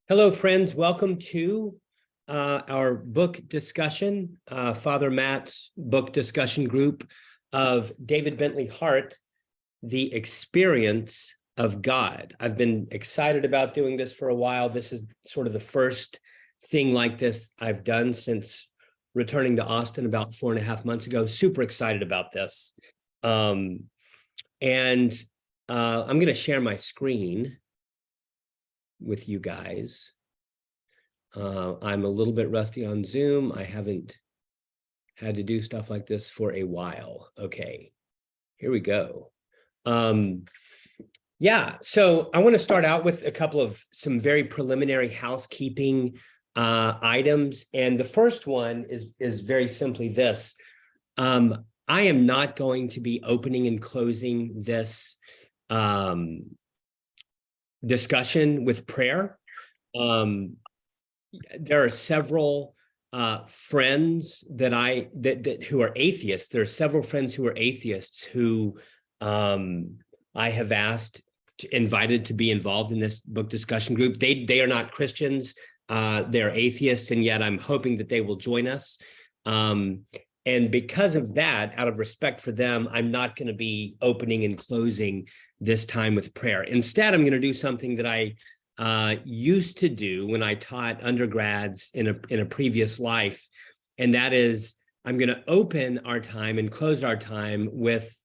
Hello, friends. Welcome to our book discussion, Father Matt's book discussion group of David Bentley Hart, The Experience of God. I've been excited about doing this for a while. This is sort of the first thing like this I've done since returning to Austin about 4.5 months ago. Super excited about this. I'm going to share my screen with you guys. I'm a little bit rusty on Zoom. I haven't had to do stuff like this for a while. Okay, here we go. Yeah, so I want to start out with a couple of some very preliminary housekeeping items. And the first one is very simply this. I am not going to be opening and closing this discussion with prayer. There are several friends that who are atheists. There are several friends who are atheists who I have invited to be involved in this book discussion group. They are not Christians. They're atheists, and yet I'm hoping that they will join us. And because of that, out of respect for them, I'm not going to be opening and closing this time with prayer. Instead, I'm going to do something that I used to do when I taught undergrads in a previous life, and that is I'm going to open our time and close our time with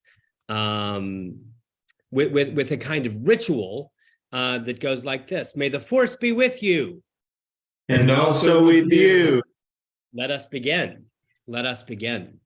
a kind of ritual that goes like this: May the force be with you, and also with you. Let us begin. Let us begin.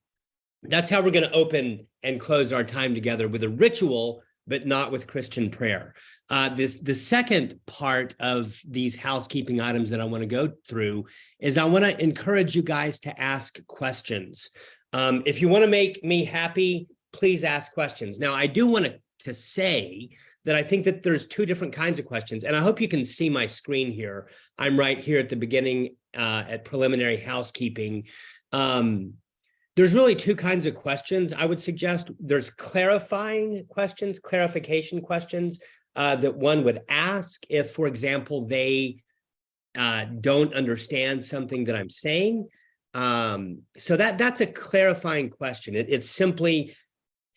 That's how we're going to open and close our time together, with a ritual, but not with Christian prayer. The second part of these housekeeping items that I want to go through is I want to encourage you guys to ask questions. If you want to make me happy, please ask questions. Now, I do want to say that I think that there's two different kinds of questions, and I hope you can see my screen here. I'm right here at the beginning at preliminary housekeeping. There's really two kinds of questions. I would suggest there's clarifying questions, clarification questions that one would ask if, for example, they don't understand something that I'm saying. So that's a clarifying question. It's simply,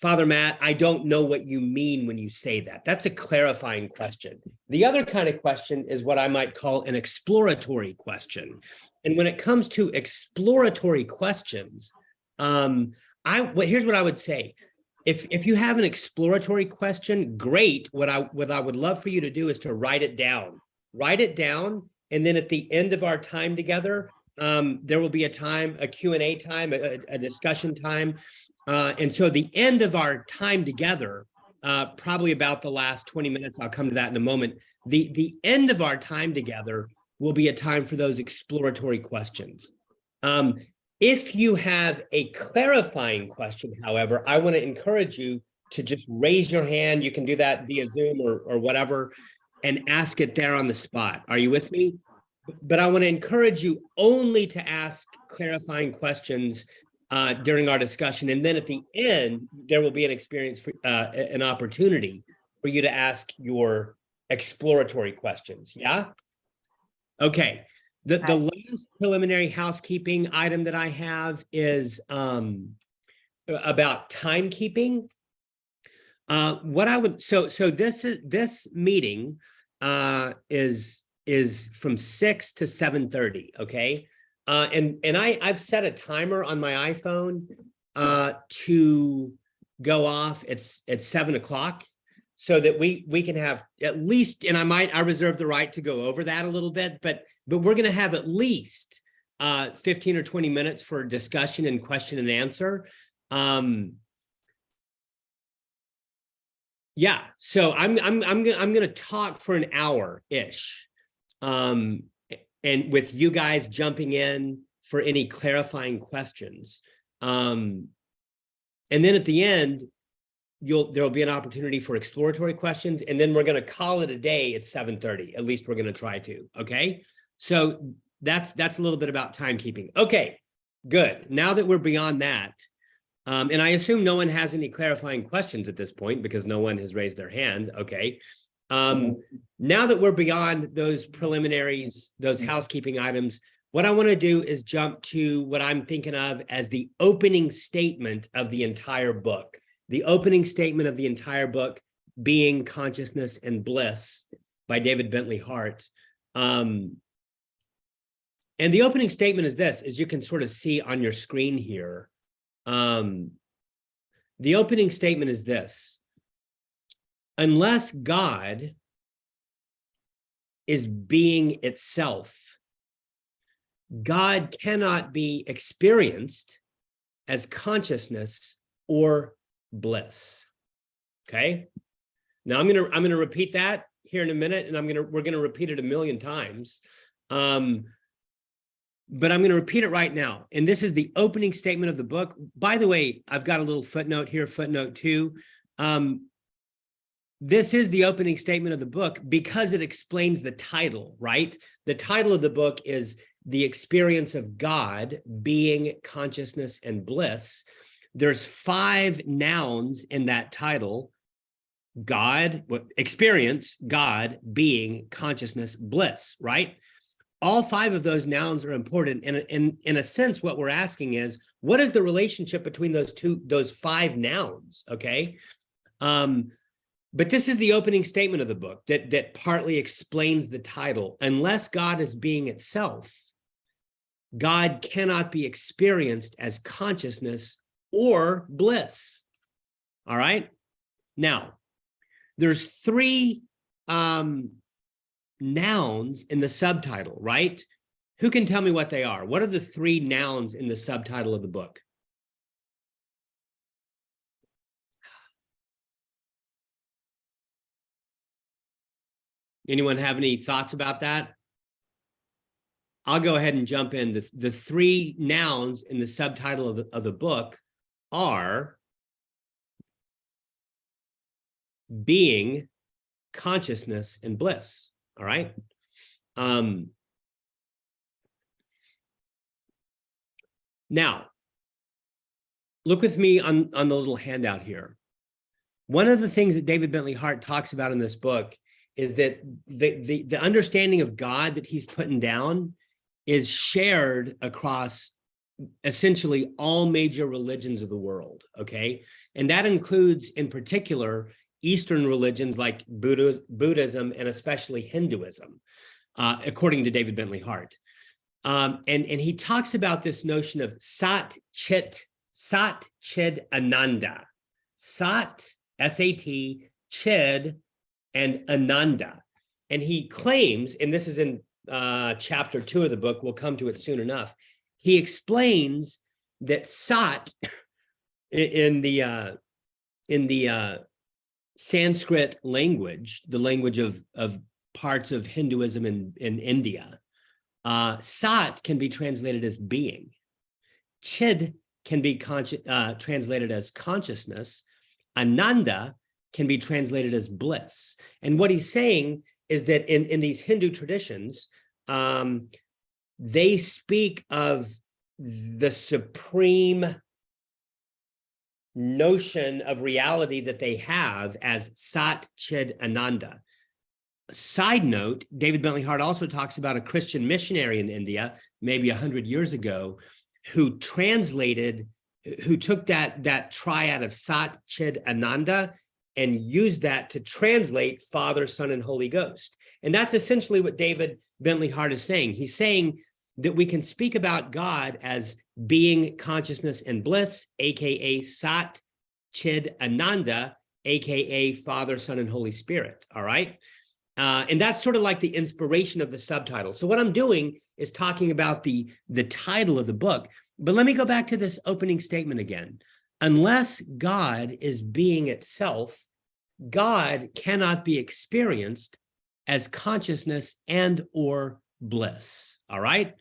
Father Matt, I don't know what you mean when you say that. That's a clarifying question. The other kind of question is what I might call an exploratory question. And when it comes to exploratory questions, here's what I would say. If you have an exploratory question, great. What I would love for you to do is to write it down. Write it down, and then at the end of our time together, there will be a Q&A time, a discussion time. And so the end of our time together, probably about the last 20 minutes, I'll come to that in a moment. The end of our time together will be a time for those exploratory questions. If you have a clarifying question, however, I want to encourage you to just raise your hand. You can do that via Zoom or whatever, and ask it there on the spot. Are you with me? But I want to encourage you only to ask clarifying questions during our discussion. And then at the end, there will be an opportunity for you to ask your exploratory questions. Yeah? Okay. The last preliminary housekeeping item that I have is about timekeeping. This meeting is from 6 to 7:30. Okay, and I've set a timer on my iPhone to go off at 7 o'clock. So that we can have at least, and I reserve the right to go over that a little bit, but we're going to have at least 15 or 20 minutes for discussion and question and answer. Yeah, so I'm going to talk for an hour ish, and with you guys jumping in for any clarifying questions, and then at the end, there will be an opportunity for exploratory questions, and then we're going to call it a day at 7:30. At least we're going to try to. Okay, so that's a little bit about timekeeping. Okay, good. Now that we're beyond that, and I assume no one has any clarifying questions at this point because no one has raised their hand. Okay, Now that we're beyond those preliminaries, those housekeeping items, what I want to do is jump to what I'm thinking of as the opening statement of the entire book. The opening statement of the entire book being Consciousness and Bliss by David Bentley Hart. And the opening statement is this, as you can sort of see on your screen here. The opening statement is this: unless God is being itself, God cannot be experienced as consciousness or bliss. Okay. Now I'm gonna repeat that here in a minute, and we're gonna repeat it a million times. But I'm gonna repeat it right now. And this is the opening statement of the book. By the way, I've got a little footnote here, footnote 2. This is the opening statement of the book because it explains the title, right? The title of the book is The Experience of God, Being, Consciousness, and Bliss. There's 5 nouns in that title: God, experience, God, being, consciousness, bliss, right? All 5 of those nouns are important. And in a sense, what we're asking is, what is the relationship between those 5 nouns, okay? But this is the opening statement of the book that partly explains the title. Unless God is being itself, God cannot be experienced as consciousness or bliss. All right? Now, there's 3 nouns in the subtitle, right? Who can tell me what they are? What are the 3 nouns in the subtitle of the book? Anyone have any thoughts about that? I'll go ahead and jump in. The 3 nouns in the subtitle of the book are being, consciousness, and bliss. All right. Now, look with me on the little handout here. One of the things that David Bentley Hart talks about in this book is that the understanding of God that he's putting down is shared across essentially all major religions of the world, okay? And that includes, in particular, Eastern religions like Buddhism and especially Hinduism, according to David Bentley Hart. And he talks about this notion of Sat Chit Ananda. Sat, S-A-T, Chid, and Ananda. And he claims, and this is in chapter 2 of the book, we'll come to it soon enough, he explains that Sat in the Sanskrit language, the language of parts of Hinduism in India, Sat can be translated as being. Chid can be translated as consciousness. Ananda can be translated as bliss. And what he's saying is that in these Hindu traditions, they speak of the supreme notion of reality that they have as Sat Chid Ananda. Side note, David Bentley Hart also talks about a Christian missionary in India, maybe 100 years ago, who took that triad of Sat Chid Ananda and used that to translate Father, Son, and Holy Ghost. And that's essentially what David Bentley Hart is saying. He's saying that we can speak about God as being, consciousness, and bliss, aka Sat Chid Ananda, aka Father, Son, and Holy Spirit. All right. And that's sort of like the inspiration of the subtitle. So what I'm doing is talking about the title of the book. But let me go back to this opening statement again. Unless God is being itself, God cannot be experienced as consciousness and or bliss. All right.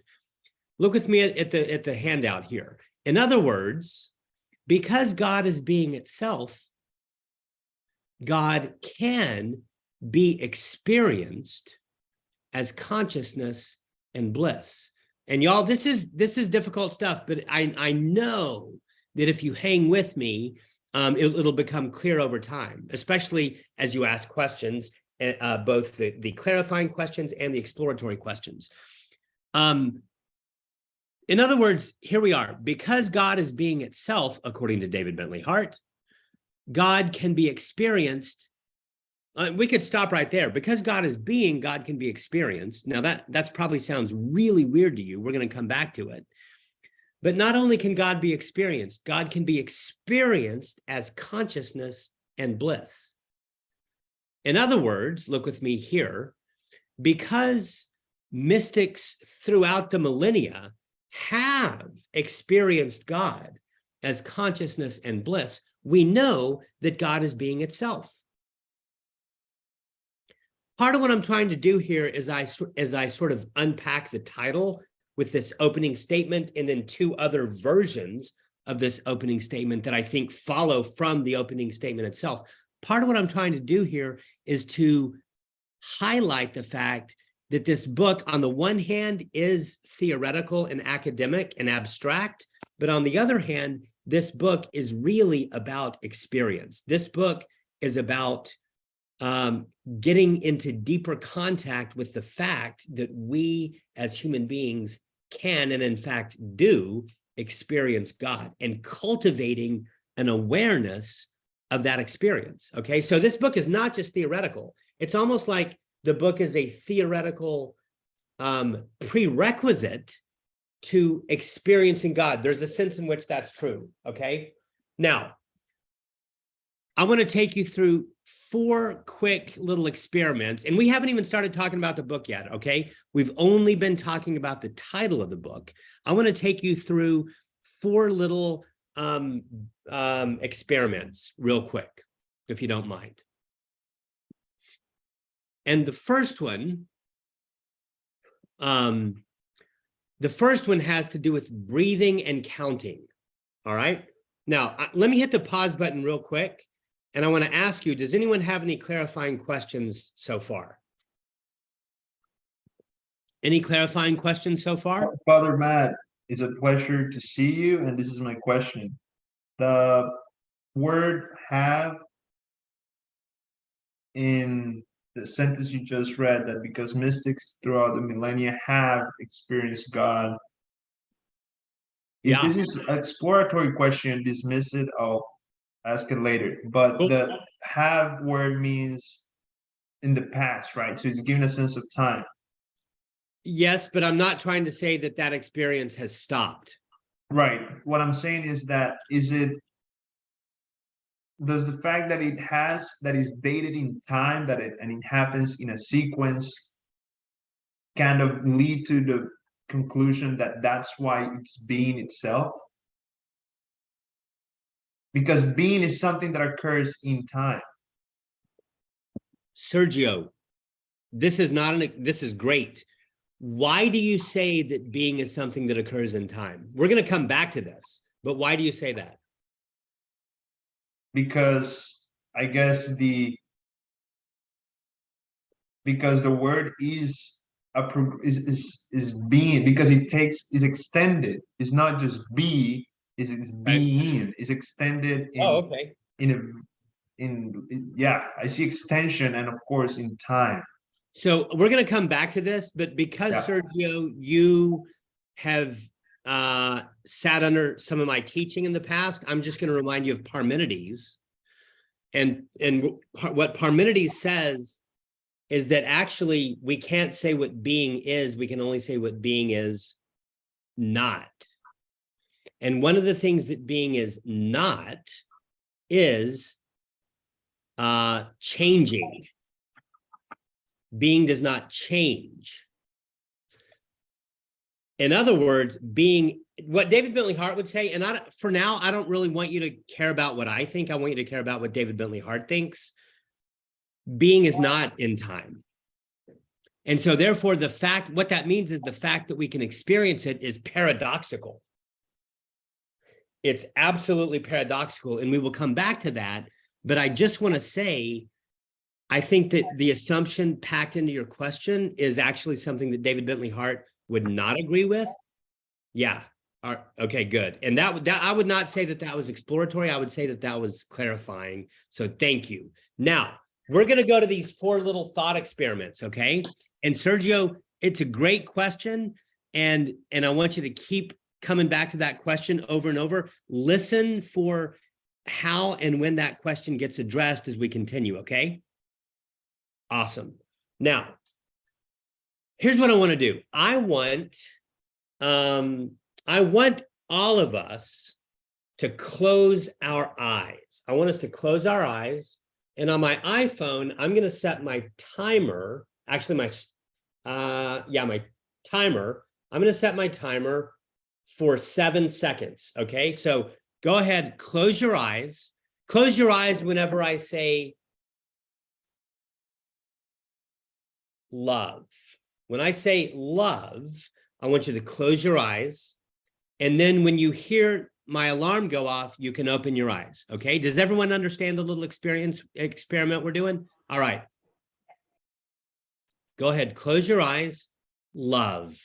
Look with me at the handout here. In other words, because God is being itself, God can be experienced as consciousness and bliss. And y'all, this is difficult stuff, but I know that if you hang with me, it'll become clear over time, especially as you ask questions both the clarifying questions and the exploratory questions. In other words, here we are. Because God is being itself, according to David Bentley Hart, God can be experienced. We could stop right there. Because God is being, God can be experienced. Now that's probably sounds really weird to you. We're going to come back to it. But not only can God be experienced, God can be experienced as consciousness and bliss. In other words, look with me here, because mystics throughout the millennia have experienced God as consciousness and bliss, we know that God is being itself. Part of what I'm trying to do here is as I sort of unpack the title with this opening statement and then two other versions of this opening statement that I think follow from the opening statement itself. Part of what I'm trying to do here is to highlight the fact that this book, on the one hand, is theoretical and academic and abstract, but on the other hand, this book is really about experience. This book is about getting into deeper contact with the fact that we as human beings can, and in fact do, experience God, and cultivating an awareness of that experience. Okay, so this book is not just theoretical. It's almost like the book is a theoretical prerequisite to experiencing God. There's a sense in which that's true, okay? Now, I want to take you through 4 quick little experiments, and we haven't even started talking about the book yet, okay? We've only been talking about the title of the book. I want to take you through 4 little experiments real quick, if you don't mind. And the first one has to do with breathing and counting. All right. Now, let me hit the pause button real quick. And I want to ask you, does anyone have any clarifying questions so far? Any clarifying questions so far? Father Matt, it's a pleasure to see you. And this is my question. The word have in the sentence you just read, that because mystics throughout the millennia have experienced God. If this is an exploratory question, dismiss it. I'll ask it later. But Cool. the have word means in the past, right? So it's giving a sense of time. Yes, but I'm not trying to say that that experience has stopped. Right. What I'm saying is that does the fact that that is dated in time, and it happens in a sequence, kind of lead to the conclusion that that's why it's being itself? Because being is something that occurs in time. Sergio, this is great. Why do you say that being is something that occurs in time? We're going to come back to this, but why do you say that? Because I guess because the word is being, because is extended. It's not just be, it's being, is extended in. Oh, okay. Yeah, I see extension, and of course in time. So we're going to come back to this, but because Sergio, you have sat under some of my teaching in the past, I'm just going to remind you of Parmenides. And what Parmenides says is that actually we can't say what being is, we can only say what being is not. And one of the things that being is not is changing. Being does not change. In other words, being, what David Bentley Hart would say, and for now, I don't really want you to care about what I think. I want you to care about what David Bentley Hart thinks. Being is not in time. And so therefore, what that means is the fact that we can experience it is paradoxical. It's absolutely paradoxical, and we will come back to that. But I just want to say, I think that the assumption packed into your question is actually something that David Bentley Hart would not agree with. Yeah. Okay, good. And that I would not say that that was exploratory. I would say that that was clarifying. So thank you. Now, we're going to go to these 4 little thought experiments, okay? And Sergio, it's a great question. And I want you to keep coming back to that question over and over. Listen for how and when that question gets addressed as we continue, okay? Awesome. Now, here's what I want to do. I want all of us to close our eyes. I want us to close our eyes. And on my iPhone, I'm going to set my timer. Actually, my timer. I'm going to set my timer for 7 seconds. Okay. So go ahead, close your eyes. Close your eyes whenever I say love. When I say love, I want you to close your eyes. And then when you hear my alarm go off, you can open your eyes. Okay. Does everyone understand the little experiment we're doing? All right. Go ahead. Close your eyes. Love.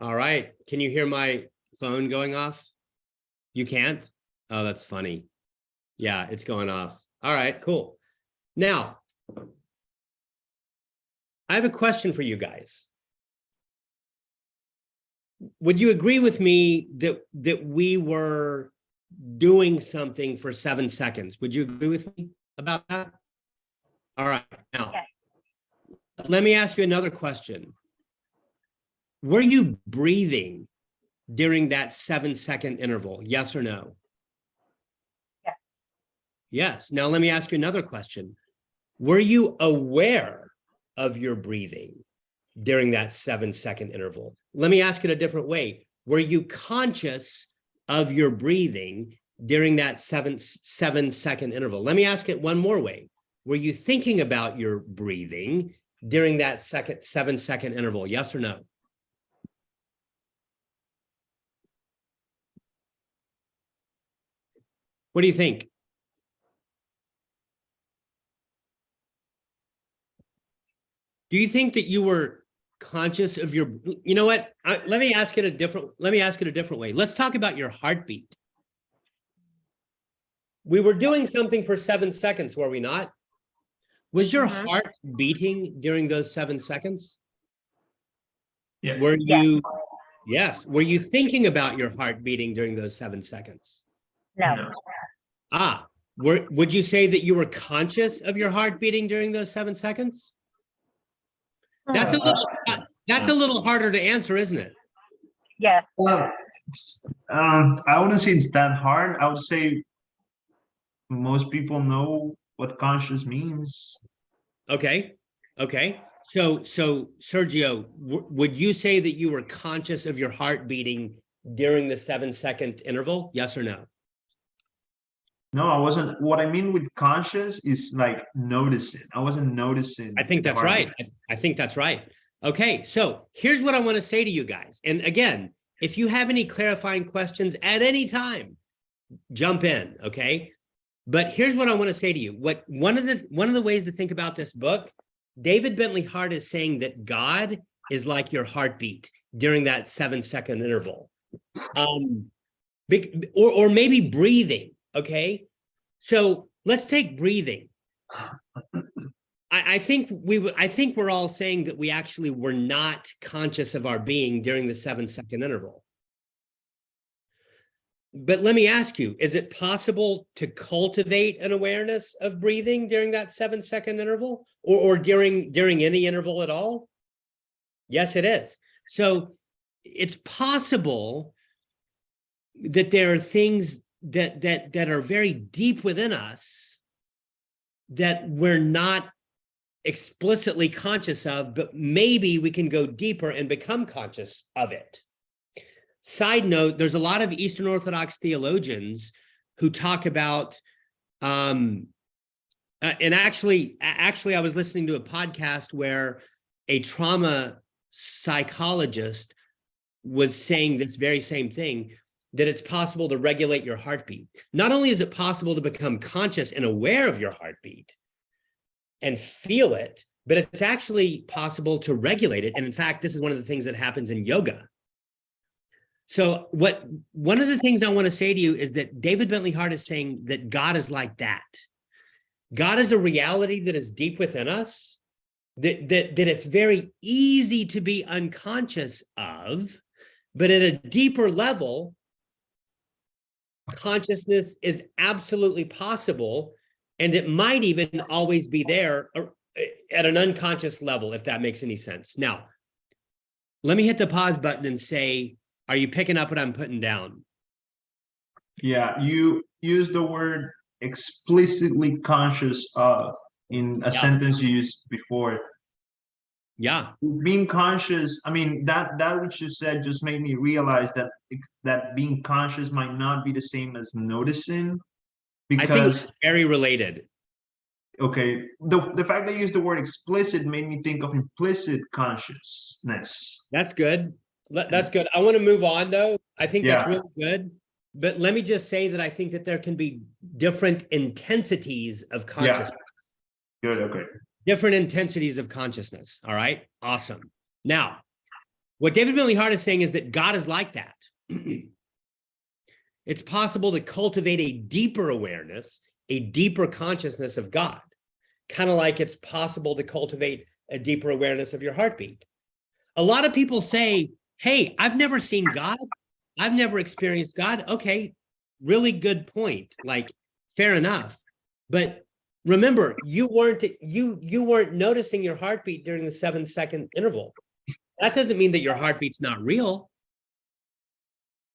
All right. Can you hear my phone going off? You can't? Oh, that's funny. Yeah, it's going off. All right, cool. Now, I have a question for you guys. Would you agree with me that we were doing something for 7 seconds? Would you agree with me about that? All right. Now, let me ask you another question. Were you breathing during that 7-second interval? Yes or no? Yes. Yes. Now, let me ask you another question. Were you aware of your breathing during that 7-second interval? Let me ask it a different way. Were you conscious of your breathing during that 7-second interval? Let me ask it one more way. Were you thinking about your breathing during that 7-second interval? Yes or no? What do you think? Do you think that you were conscious of your, you know what? Let me ask it a different way. Let's talk about your heartbeat. We were doing something for 7 seconds, were we not? Was your heart beating during those 7 seconds? Yeah. Were you, yes. Were you thinking about your heart beating during those 7 seconds? No. Ah, would you say that you were conscious of your heart beating during those 7 seconds? That's a little harder to answer, isn't it? Yes. I wouldn't say it's that hard. I would say most people know what conscious means. Okay. Okay. So Sergio, would you say that you were conscious of your heart beating during the 7-second interval? Yes or no? No, I wasn't. What I mean with conscious is like noticing. I wasn't noticing. I think that's right. I think that's right. Okay, so here's what I want to say to you guys. And again, if you have any clarifying questions at any time, jump in, okay? But here's what I want to say to you. One of the ways to think about this book, David Bentley Hart is saying that God is like your heartbeat during that 7-second interval. Or maybe breathing. Okay, so let's take breathing. I think we're all saying that we actually were not conscious of our being during the 7-second interval. But let me ask you, is it possible to cultivate an awareness of breathing during that 7-second interval or during any interval at all? Yes, it is. So it's possible that there are things that are very deep within us that we're not explicitly conscious of, but maybe we can go deeper and become conscious of it. Side note, there's a lot of Eastern Orthodox theologians who talk about, and actually I was listening to a podcast where a trauma psychologist was saying this very same thing, that it's possible to regulate your heartbeat. Not only is it possible to become conscious and aware of your heartbeat and feel it, but it's actually possible to regulate it. And in fact, this is one of the things that happens in yoga. So one of the things I want to say to you is that David Bentley Hart is saying that God is like that. God is a reality that is deep within us, that it's very easy to be unconscious of, but at a deeper level, consciousness is absolutely possible, and it might even always be there at an unconscious level, if that makes any sense. Now, let me hit the pause button and say, are you picking up what I'm putting down? Yeah, you use the word explicitly conscious of in a sentence you used before. Yeah. Being conscious, I mean, that which you said just made me realize that being conscious might not be the same as noticing, I think because it's very related. okay, the fact that you used the word explicit made me think of implicit consciousness. That's good. That's good. I want to move on, though. I think that's really good. But let me just say that I think that there can be different intensities of consciousness. Good, okay. Different intensities of consciousness. All right. Awesome. Now, what David Bentley Hart is saying is that God is like that. It's possible to cultivate a deeper awareness, a deeper consciousness of God, kind of like it's possible to cultivate a deeper awareness of your heartbeat. A lot of people say, hey, I've never seen God. I've never experienced God. Okay, really good point. Like, fair enough. But remember, you weren't noticing your heartbeat during the 7-second interval. That doesn't mean that your heartbeat's not real.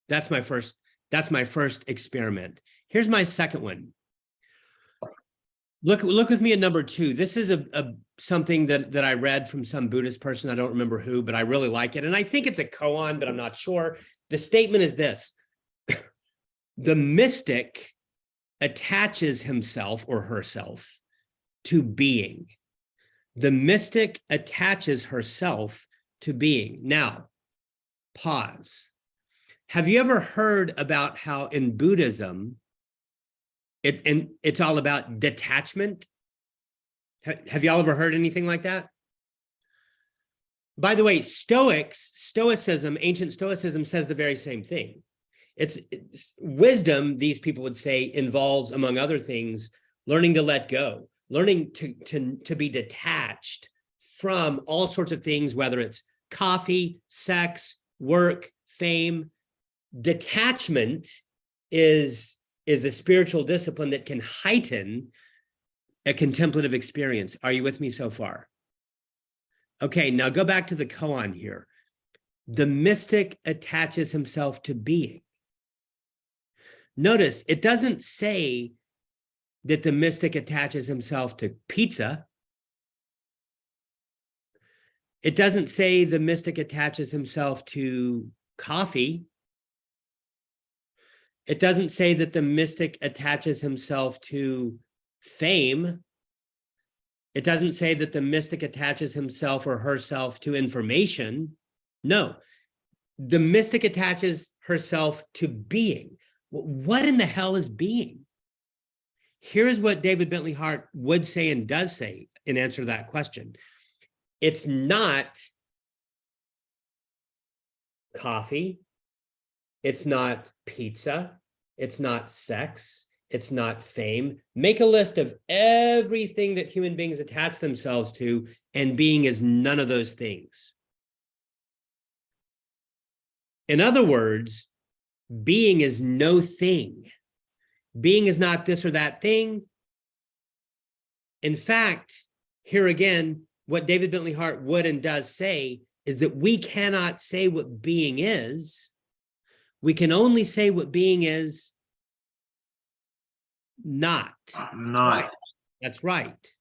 That's my first experiment. Here's my second one. Look with me at number 2. This is something that I read from some Buddhist person. I don't remember who, but I really like it. And I think it's a koan, but I'm not sure. The statement is this: the mystic attaches himself or herself to being. The mystic attaches herself to being. Now, pause. Have you ever heard about how in Buddhism, it's all about detachment? Have y'all ever heard anything like that? By the way, Stoicism, ancient Stoicism says the very same thing. It's wisdom, these people would say, involves, among other things, learning to let go, learning to be detached from all sorts of things, whether it's coffee, sex, work, fame. Detachment is a spiritual discipline that can heighten a contemplative experience. Are you with me so far? Okay, now go back to the koan here. The mystic attaches himself to being. Notice it doesn't say that the mystic attaches himself to pizza. It doesn't say the mystic attaches himself to coffee. It doesn't say that the mystic attaches himself to fame. It doesn't say that the mystic attaches himself or herself to information. No, the mystic attaches herself to being. What in the hell is being? Here's what David Bentley Hart would say and does say in answer to that question. It's not coffee. It's not pizza. It's not sex. It's not fame. Make a list of everything that human beings attach themselves to, and being is none of those things. In other words, being is no thing. Being is not this or that thing. In fact, here again, what David Bentley Hart would and does say is that we cannot say what being is. We can only say what being is not. Not. That's right.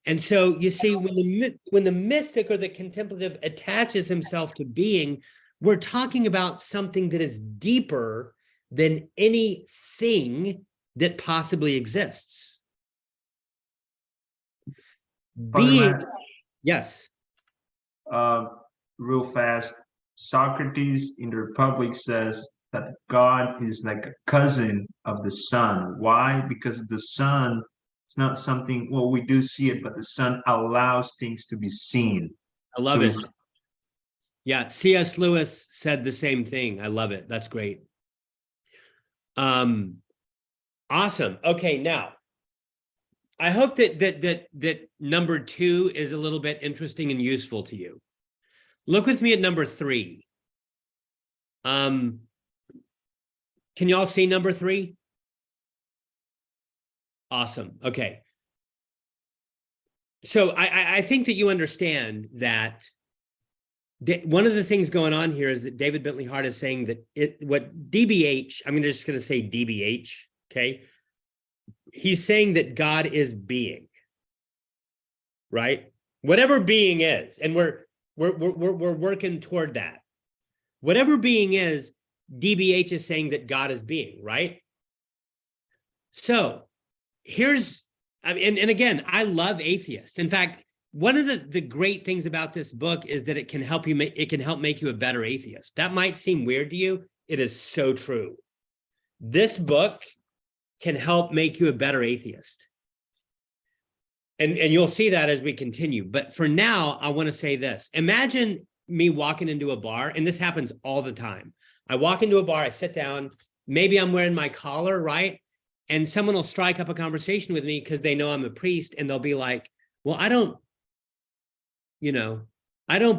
And so you see, when the mystic or the contemplative attaches himself to being, we're talking about something that is deeper than anything that possibly exists. Being, yes. Real fast, Socrates in the Republic says that God is like a cousin of the sun. Why? Because the sun It's not something, well, we do see it, but the Son allows things to be seen. I love So it. Yeah, C.S. Lewis said the same thing. I love it. That's great. Awesome. Okay, now I hope that number 2 is a little bit interesting and useful to you. Look with me at number 3. Can y'all see number 3? Awesome. Okay. So I think that you understand that one of the things going on here is that David Bentley Hart is saying that what DBH, I'm just going to say DBH, okay? He's saying that God is being, right? Whatever being is, and we're working toward that. Whatever being is, DBH is saying that God is being, right? So here's, and again, I love atheists. In fact, one of the great things about this book is that it can help you it can help make you a better atheist. That might seem weird to you. It is so true. This book can help make you a better atheist. And you'll see that as we continue. But for now, I want to say this. Imagine me walking into a bar, and this happens all the time. I walk into a bar, I sit down, maybe I'm wearing my collar, right? And someone will strike up a conversation with me because they know I'm a priest, and they'll be like, well, I don't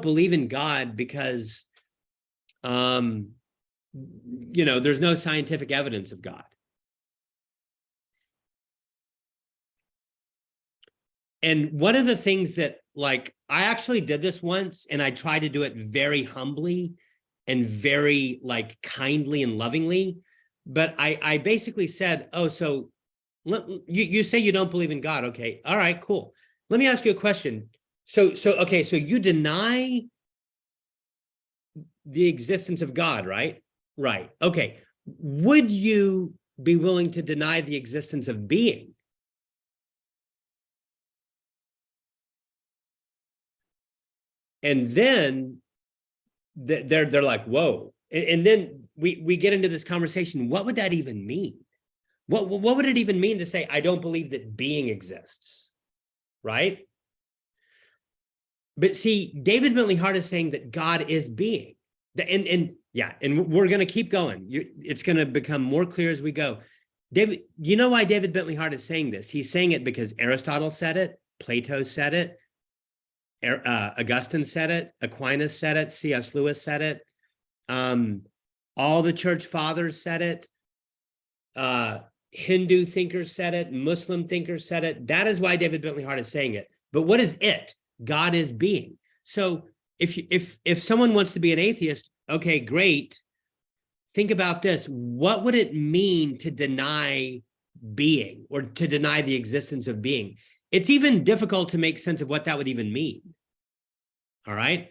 believe in God because, there's no scientific evidence of God. And one of the things that, like, I actually did this once, and I tried to do it very humbly and very, like, kindly and lovingly. But I basically said, oh, so you say you don't believe in God. Okay. All right, cool. Let me ask you a question. So you deny the existence of God, right? Right. Okay. Would you be willing to deny the existence of being? And then they're like, whoa. And then we get into this conversation. What would that even mean? What would it even mean to say, I don't believe that being exists, right? But see, David Bentley Hart is saying that God is being. And we're going to keep going. It's going to become more clear as we go. David, you know why David Bentley Hart is saying this? He's saying it because Aristotle said it, Plato said it, Augustine said it, Aquinas said it, C.S. Lewis said it, all the church fathers said it, Hindu thinkers said it, Muslim thinkers said it. That is why David Bentley Hart is saying it. But what is it? God is being. So if someone wants to be an atheist, okay, great. Think about this. What would it mean to deny being or to deny the existence of being? It's even difficult to make sense of what that would even mean. All right.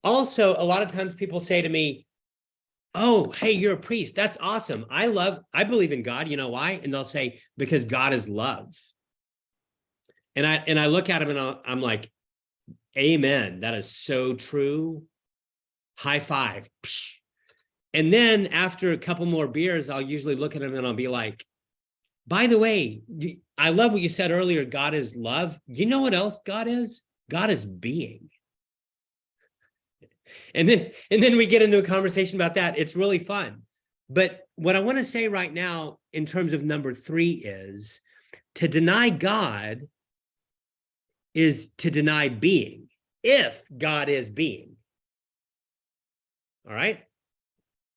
Also, a lot of times people say to me, oh, hey, you're a priest. That's awesome. I believe in God. You know why? And they'll say, because God is love. And I look at them and I'm like, amen. That is so true. High five. Psh. And then after a couple more beers, I'll usually look at them and I'll be like, by the way, I love what you said earlier. God is love. You know what else God is? God is being. And then we get into a conversation about that. It's really fun. But what I want to say right now in terms of number 3 is to deny God is to deny being, if God is being. All right.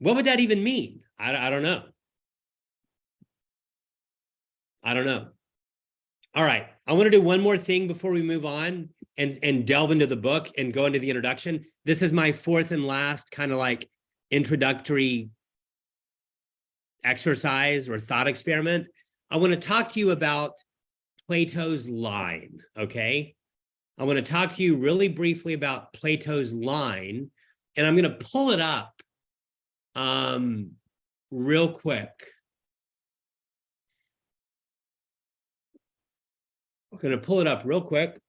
What would that even mean? I don't know. I don't know. All right. I want to do one more thing before we move on and delve into the book and go into the introduction. This is my 4th and last kind of like introductory exercise or thought experiment. I want to talk to you about Plato's line, okay? I want to talk to you really briefly about Plato's line, and I'm going to pull it up real quick. I'm going to pull it up real quick.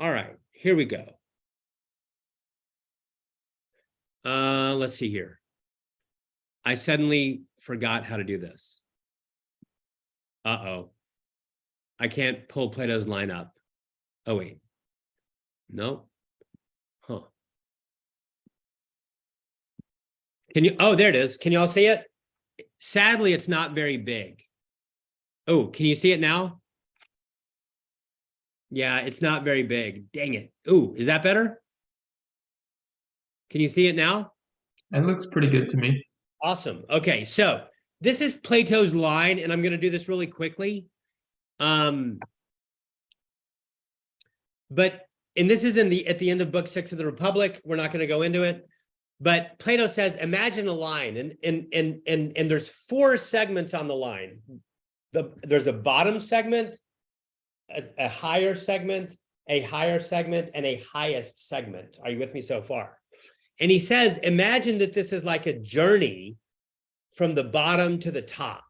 All right, here we go. Let's see here. I suddenly forgot how to do this. Uh-oh. I can't pull Plato's line up. Oh, wait. No. Huh. Can you, oh, there it is. Can you all see it? Sadly, it's not very big. Oh, can you see it now? Yeah, it's not very big. Dang it. Ooh, is that better? Can you see it now? It looks pretty good to me. Awesome. Okay, so this is Plato's line, and I'm going to do this really quickly. And this is at the end of book 6 of the Republic. We're not going to go into it. But Plato says, imagine a line, and there's 4 segments on the line. There's a bottom segment, a higher segment, a higher segment, and a highest segment. Are you with me so far? And he says, imagine that this is like a journey from the bottom to the top.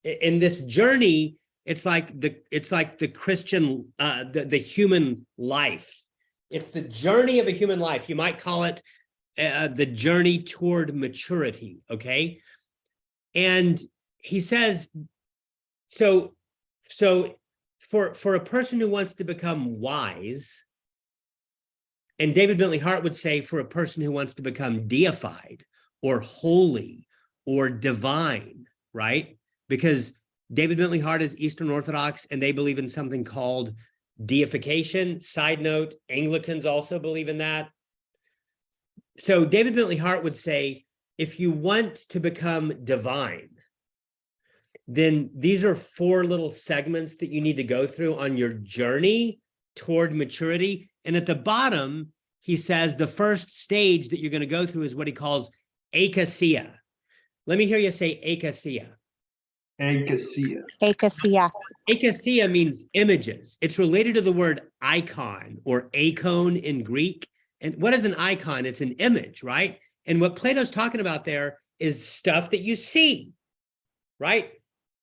In this journey, it's like the Christian, the human life. It's the journey of a human life. You might call it the journey toward maturity, okay? And he says, so for a person who wants to become wise, and David Bentley Hart would say for a person who wants to become deified or holy or divine, right? Because David Bentley Hart is Eastern Orthodox, and they believe in something called deification. Side note, Anglicans also believe in that. So David Bentley Hart would say, if you want to become divine, then these are 4 little segments that you need to go through on your journey toward maturity. And at the bottom, he says the first stage that you're going to go through is what he calls acacia. Let me hear you say acacia. Acacia. Acacia. Acacia means images. It's related to the word icon or icon in Greek. And what is an icon? It's an image, right? And what Plato's talking about there is stuff that you see, right?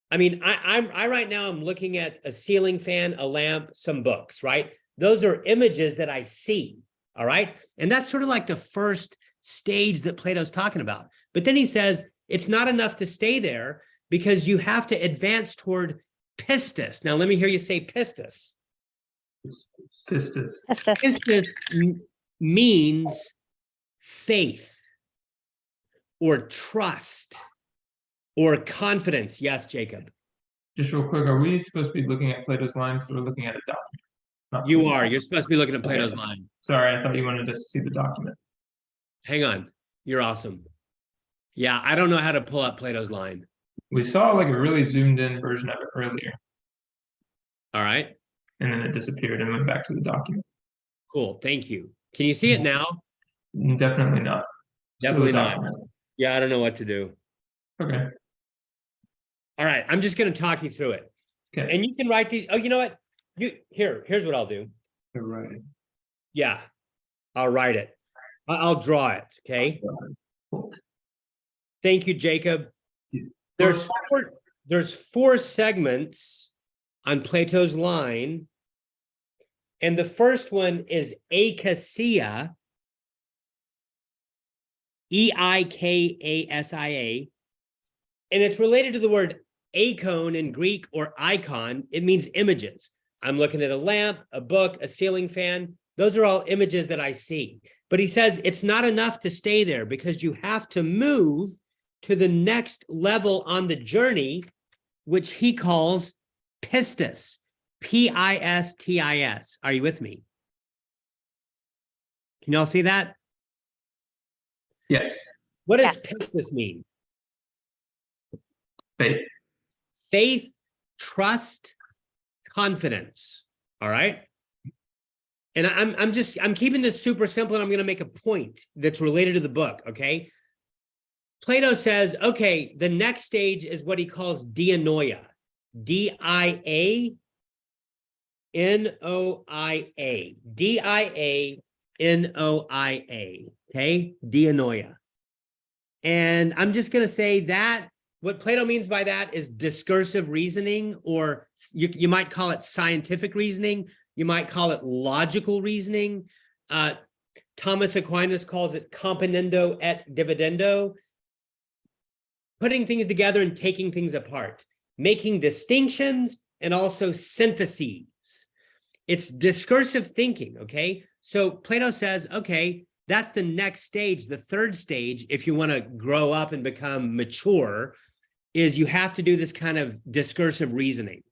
I mean, I right now I'm looking at a ceiling fan, a lamp, some books, right? Those are images that I see, all right? And that's sort of like the first stage that Plato's talking about. But then he says, it's not enough to stay there because you have to advance toward pistis. Now, let me hear you say pistis. Pistis. Pistis means faith or trust or confidence. Yes, Jacob. Just real quick, are we supposed to be looking at Plato's line because we're looking at a document? Not You Plato's are. line. You're supposed to be looking at Plato's Okay. line. Sorry, I thought you wanted us to see the document. Hang on. You're awesome. Yeah, I don't know how to pull up Plato's line. We saw like a really zoomed in version of it earlier, All right. and then it disappeared and went back to the document. Cool. Thank you. Can you see it now? Definitely not. Still a Definitely not. document. Yeah, I don't know what to do. Okay. All right. I'm just going to talk you through it. Okay. And you can write these. Oh, you know what? Here's what I'll do. You're right. Yeah, I'll write it. I'll draw it. Okay. Cool. Thank you, Jacob. Yeah. There's 4 segments on Plato's line. And the first one is acacia, Eikasia. And it's related to the word icon in Greek or icon. It means images. I'm looking at a lamp, a book, a ceiling fan. Those are all images that I see. But he says it's not enough to stay there because you have to move to the next level on the journey, which he calls pistis, Pistis. Are you with me? Can y'all see that? Yes. What does Yes. pistis mean? Faith. Faith, trust, confidence. All right. And I'm keeping this super simple, and I'm going to make a point that's related to the book. Okay. Plato says, okay, the next stage is what he calls dianoia. Dianoia. Dianoia. Okay. Dianoia. And I'm just going to say that what Plato means by that is discursive reasoning, or you might call it scientific reasoning. You might call it logical reasoning. Thomas Aquinas calls it componendo et dividendo, putting things together and taking things apart, making distinctions and also syntheses. It's discursive thinking, okay? So Plato says, okay, that's the next stage, the third stage, if you want to grow up and become mature, is you have to do this kind of discursive reasoning.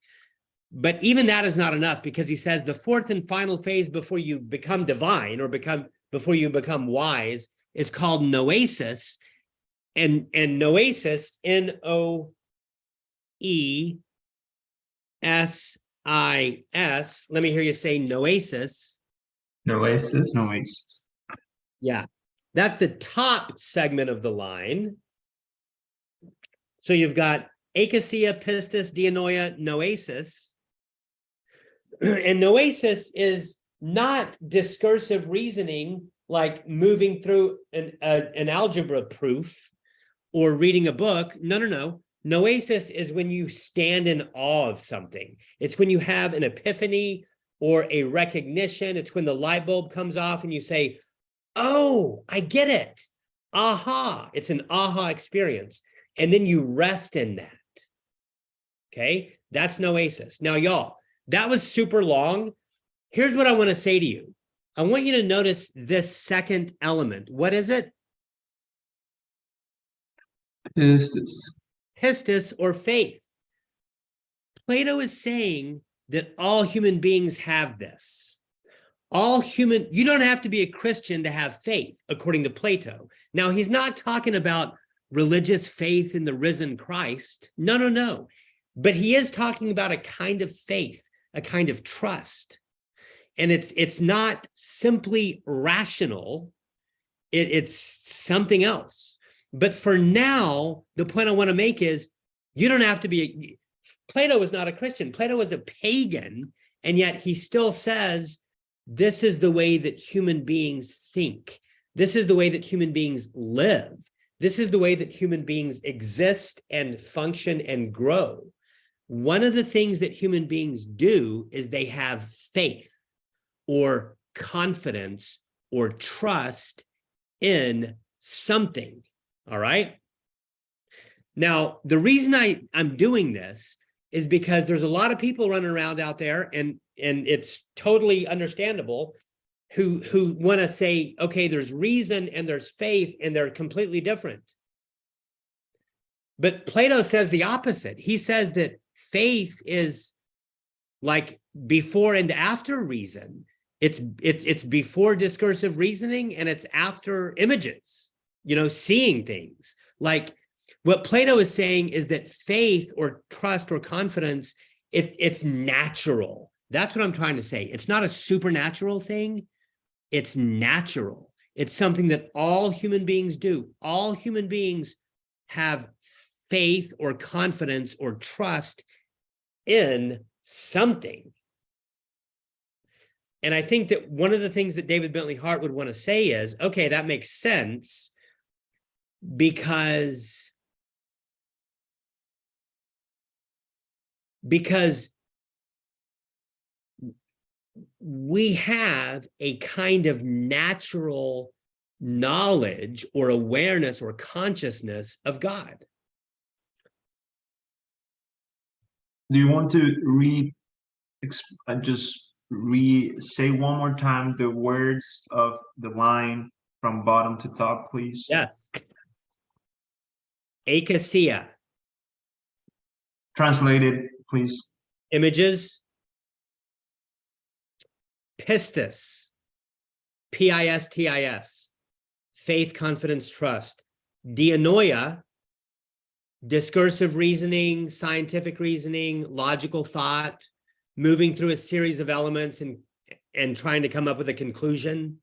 But even that is not enough, because he says the fourth and final phase before you become divine or before you become wise is called noesis. And noesis, Noesis. Let me hear you say noesis. Noesis. Noesis. Yeah, that's the top segment of the line. So you've got acacia, pistis, dianoia, noesis. And noesis is not discursive reasoning like moving through an algebra proof or reading a book. No. Noesis is when you stand in awe of something. It's when you have an epiphany or a recognition. It's when the light bulb comes off and you say, oh, I get it. Aha. It's an aha experience. And then you rest in that. Okay, that's noesis. Now, y'all, that was super long. Here's what I want to say to you. I want you to notice this second element. What is it? Pistis. Pistis, or faith. Plato is saying that all human beings have this. You don't have to be a Christian to have faith, according to Plato. Now, he's not talking about religious faith in the risen Christ. No. But he is talking about a kind of faith, a kind of trust. And it's not simply rational. It's something else. But for now, the point I want to make is you don't have to be Plato was not a Christian. Plato was a pagan, and yet he still says, this is the way that human beings think. This is the way that human beings live. This is the way that human beings exist and function and grow. One of the things that human beings do is they have faith or confidence or trust in something. All right. Now, the reason I'm doing this is because there's a lot of people running around out there, and it's totally understandable, who want to say, okay, there's reason and there's faith, and they're completely different. But Plato says the opposite. He says that faith is like before and after reason. It's before discursive reasoning, and it's after images, seeing things. Like what Plato is saying is that faith or trust or confidence, it's natural. That's what I'm trying to say. It's not a supernatural thing. It's natural. It's something that all human beings do. All human beings have faith or confidence or trust in something. And I think that one of the things that David Bentley Hart would want to say is, okay, that makes sense because we have a kind of natural knowledge or awareness or consciousness of God. Do you want to say one more time the words of the line from bottom to top, please? Yes. Acacia. Translated, please. Images. Pistis. Pistis. Faith, confidence, trust. Dianoia. Discursive reasoning, scientific reasoning, logical thought, moving through a series of elements and trying to come up with a conclusion.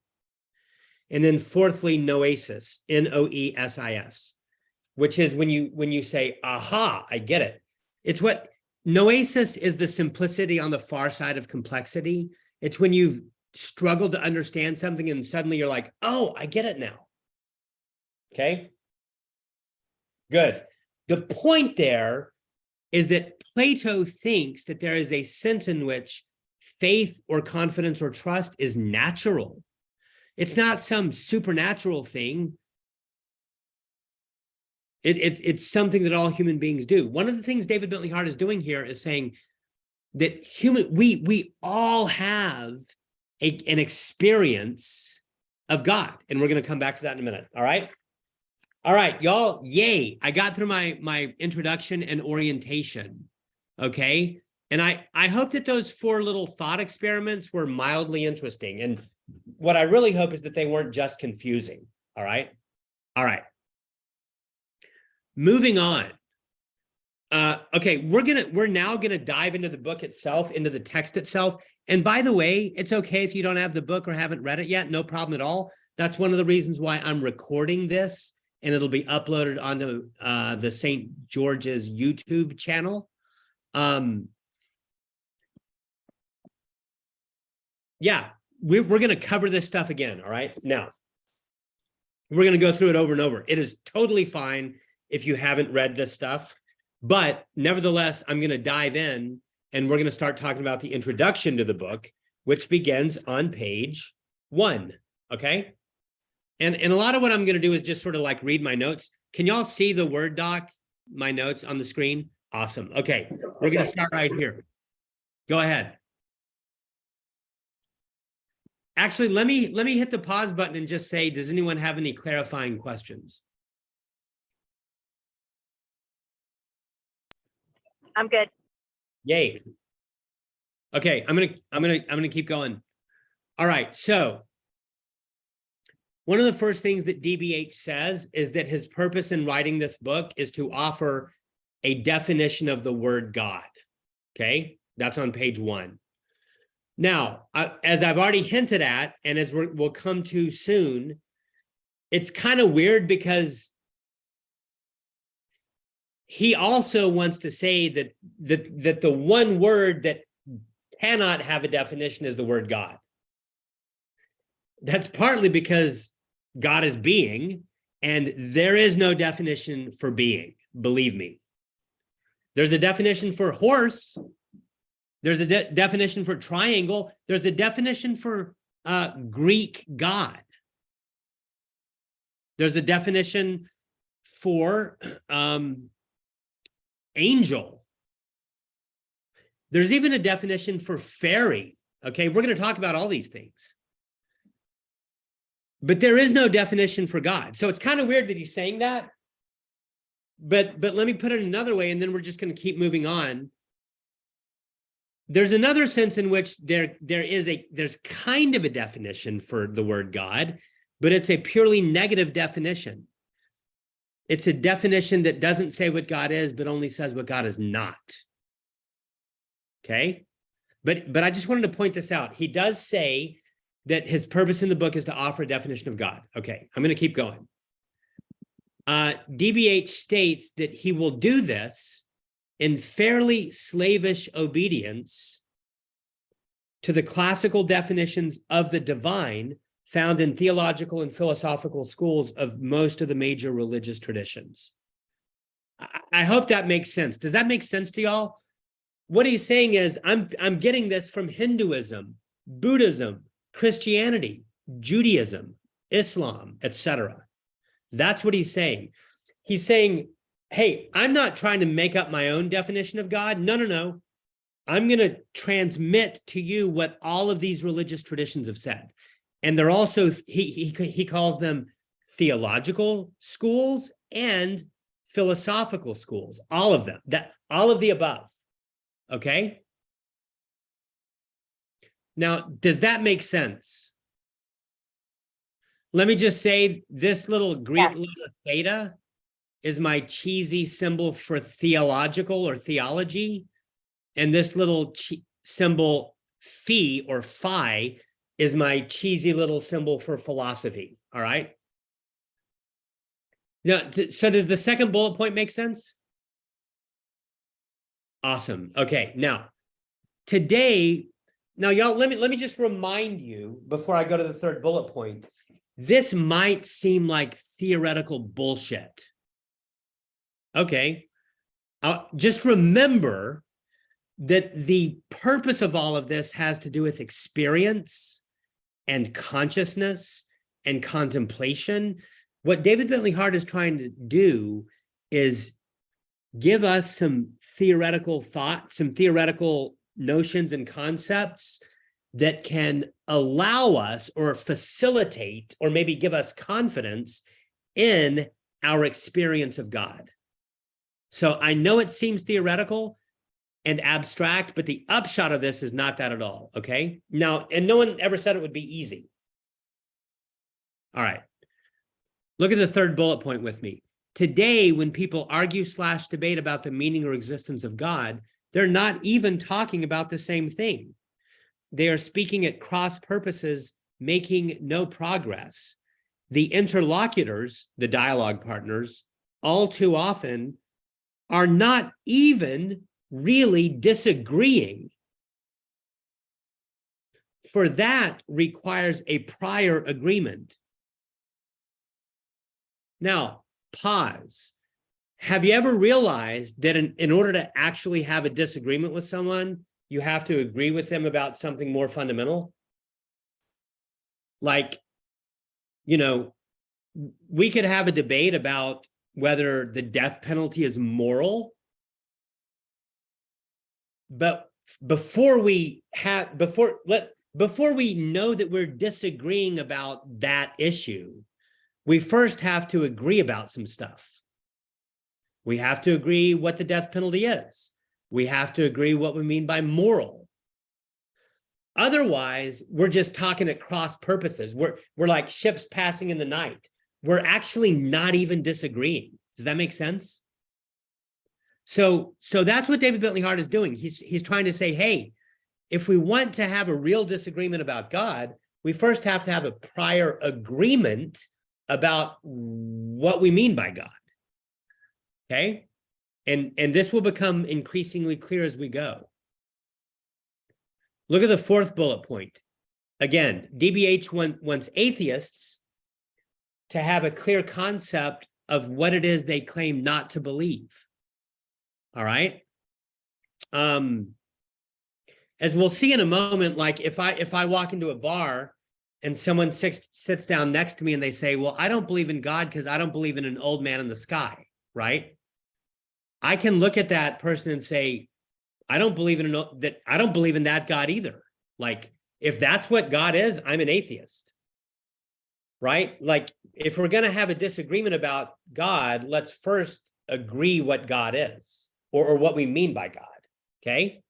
And then fourthly, noesis, Noesis, which is when you say, aha, I get it. It's what noesis is, the simplicity on the far side of complexity. It's when you've struggled to understand something and suddenly you're like, oh, I get it now. Okay, good. The point there is that Plato thinks that there is a sense in which faith or confidence or trust is natural. It's not some supernatural thing. It's something that all human beings do. One of the things David Bentley Hart is doing here is saying that we all have an experience of God, and we're going to come back to that in a minute. All right, y'all. Yay! I got through my introduction and orientation. Okay, and I hope that those 4 little thought experiments were mildly interesting, and what I really hope is that they weren't just confusing. All right. Moving on. Okay, we're now gonna dive into the book itself, into the text itself. And by the way, it's okay if you don't have the book or haven't read it yet, no problem at all. That's one of the reasons why I'm recording this, and it'll be uploaded onto the St. George's YouTube channel. Yeah, we're gonna cover this stuff again, all right? Now, we're gonna go through it over and over. It is totally fine if you haven't read this stuff, but nevertheless, I'm going to dive in, and we're going to start talking about the introduction to the book, which begins on page 1, okay? And a lot of what I'm going to do is just sort of like read my notes. Can y'all see the Word doc, my notes on the screen? Awesome. Okay, we're going to start right here. Go ahead. Actually, let me hit the pause button and just say, does anyone have any clarifying questions? I'm good. Yay. Okay, I'm gonna keep going. All right, so one of the first things that DBH says is that his purpose in writing this book is to offer a definition of the word God. Okay, that's on page 1. Now, as I've already hinted at, and as we'll come to soon, it's kind of weird because he also wants to say that the one word that cannot have a definition is the word God. That's partly because God is being, and there is no definition for being, believe me. There's a definition for horse. There's a definition for triangle. There's a definition for Greek God. There's a definition for angel. There's even a definition for fairy. Okay, we're going to talk about all these things. But there is no definition for God. So it's kind of weird that he's saying that. But let me put it another way, and then we're just going to keep moving on. There's another sense in which there's kind of a definition for the word God, but it's a purely negative definition. It's a definition that doesn't say what God is, but only says what God is not. Okay? But I just wanted to point this out. He does say that his purpose in the book is to offer a definition of God. Okay, I'm going to keep going. DBH states that he will do this in fairly slavish obedience to the classical definitions of the divine found in theological and philosophical schools of most of the major religious traditions. I hope that makes sense. Does that make sense to y'all? What he's saying is, I'm getting this from Hinduism, Buddhism, Christianity, Judaism, Islam, etc. That's what he's saying. He's saying, hey, I'm not trying to make up my own definition of God. No. I'm going to transmit to you what all of these religious traditions have said. And they're also, he calls them theological schools and philosophical schools, all of them, all of the above. Okay? Now, does that make sense? Let me just say this little Greek letter theta is my cheesy symbol for theological or theology. And this little symbol phi or phi is my cheesy little symbol for philosophy. All right. Now, so does the second bullet point make sense? Awesome. Okay. Now, today, y'all, let me just remind you before I go to the third bullet point. This might seem like theoretical bullshit. Okay. Just remember that the purpose of all of this has to do with experience and consciousness and contemplation, what David Bentley Hart is trying to do is give us some theoretical thought, some theoretical notions and concepts that can allow us or facilitate or maybe give us confidence in our experience of God. So I know it seems theoretical and abstract, but the upshot of this is not that at all, okay? Now, and no one ever said it would be easy. All right. Look at the third bullet point with me. Today, when people argue/debate about the meaning or existence of God, they're not even talking about the same thing. They are speaking at cross purposes, making no progress. The interlocutors, the dialogue partners, all too often are not even really disagreeing. For that requires a prior agreement. Now, pause. Have you ever realized that in order to actually have a disagreement with someone, you have to agree with them about something more fundamental? Like, you know, we could have a debate about whether the death penalty is moral, but before we know that we're disagreeing about that issue, we first have to agree about some stuff. We have to agree what the death penalty is. We have to agree what we mean by moral. Otherwise, we're just talking at cross purposes. We're like ships passing in the night. We're actually not even disagreeing. Does that make sense? So that's what David Bentley Hart is doing. He's trying to say, hey, if we want to have a real disagreement about God, we first have to have a prior agreement about what we mean by God. Okay? And this will become increasingly clear as we go. Look at the fourth bullet point. Again, DBH wants atheists to have a clear concept of what it is they claim not to believe. All right? As we'll see in a moment, like if I walk into a bar and someone sits down next to me and they say, well, I don't believe in God because I don't believe in an old man in the sky, right? I can look at that person and say, I don't believe in that God either. Like, if that's what God is, I'm an atheist, right? Like, if we're going to have a disagreement about God, let's first agree what God is or what we mean by God, okay?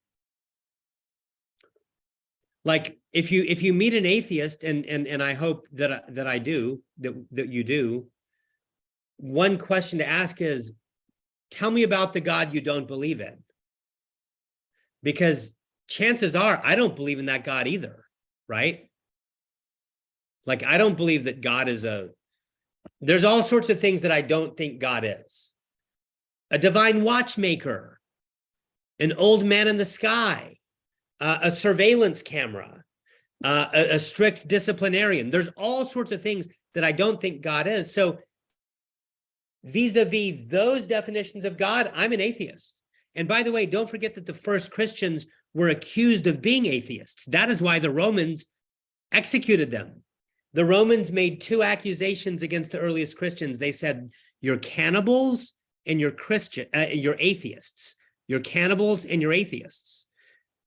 Like, if you meet an atheist, and I hope that I do, that you do, one question to ask is, tell me about the God you don't believe in. Because chances are I don't believe in that God either, right? Like, I don't believe that God is there's all sorts of things that I don't think God is. A divine watchmaker, an old man in the sky, a surveillance camera, a strict disciplinarian. There's all sorts of things that I don't think God is. So vis-a-vis those definitions of God, I'm an atheist. And by the way, don't forget that the first Christians were accused of being atheists. That is why the Romans executed them. The Romans made two accusations against the earliest Christians. They said, you're cannibals and you're atheists. You're cannibals and you're atheists.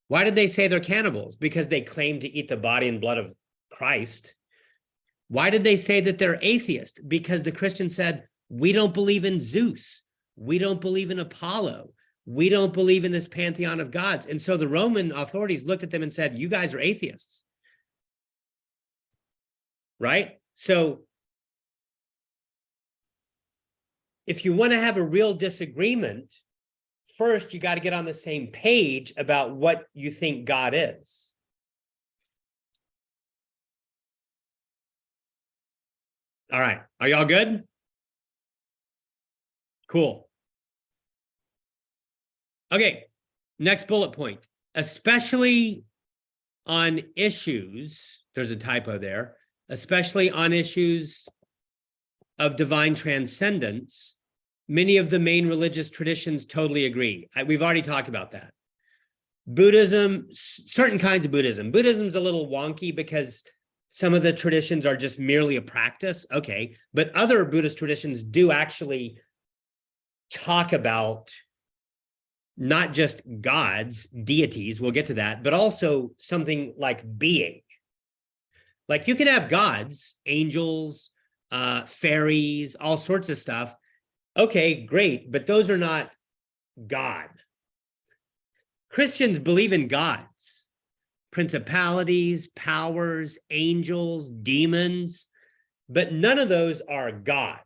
Why did they say they're cannibals? Because they claimed to eat the body and blood of Christ. Why did they say that they're atheists? Because the Christians said, we don't believe in Zeus. We don't believe in Apollo. We don't believe in this pantheon of gods. And so the Roman authorities looked at them and said, you guys are atheists. Right? So if you want to have a real disagreement, first you got to get on the same page about what you think God is. All right. Are y'all good? Cool. Okay, next bullet point. Especially on issues, there's a typo there, especially on issues of divine transcendence, many of the main religious traditions totally agree. We've already talked about that. Buddhism, certain kinds of Buddhism. Buddhism's a little wonky because some of the traditions are just merely a practice. Okay. But other Buddhist traditions do actually talk about not just gods, deities, we'll get to that, but also something like being. Like you can have gods, angels, fairies, all sorts of stuff. Okay, great, but those are not God. Christians believe in gods, principalities, powers, angels, demons, but none of those are God.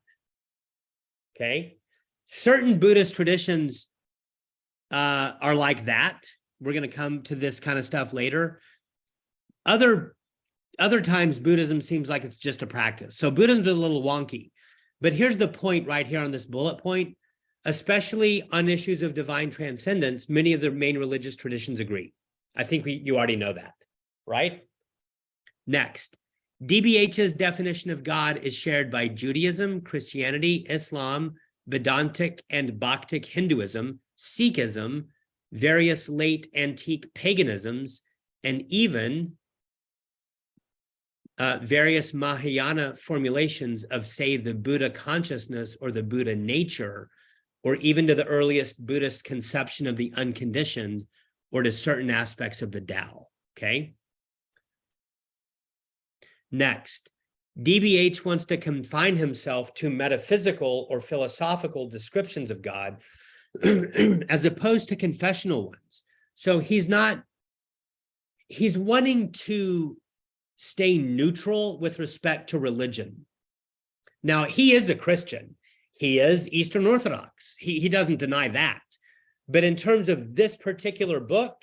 Okay? Certain Buddhist traditions are like that. We're going to come to this kind of stuff later. Other times, Buddhism seems like it's just a practice. So Buddhism's a little wonky. But here's the point right here on this bullet point. Especially on issues of divine transcendence, many of the main religious traditions agree. I think you already know that, right? Next, DBH's definition of God is shared by Judaism, Christianity, Islam, Vedantic and Bhaktic Hinduism, Sikhism, various late antique paganisms, and even various Mahayana formulations of, say, the Buddha consciousness or the Buddha nature, or even to the earliest Buddhist conception of the unconditioned, or to certain aspects of the Tao, okay? Next, DBH wants to confine himself to metaphysical or philosophical descriptions of God as opposed to confessional ones. So he's wanting to stay neutral with respect to religion. Now, he is a Christian. He is Eastern Orthodox. He doesn't deny that. But in terms of this particular book,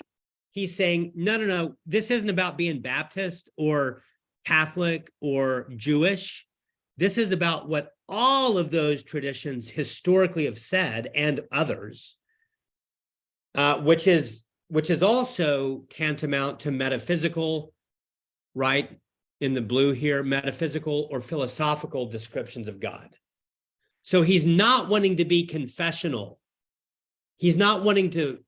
he's saying, no, this isn't about being Baptist or Catholic or Jewish. This is about what all of those traditions historically have said, and others, which is also tantamount to metaphysical, right, in the blue here, metaphysical or philosophical descriptions of God. So he's not wanting to be confessional. He's not wanting to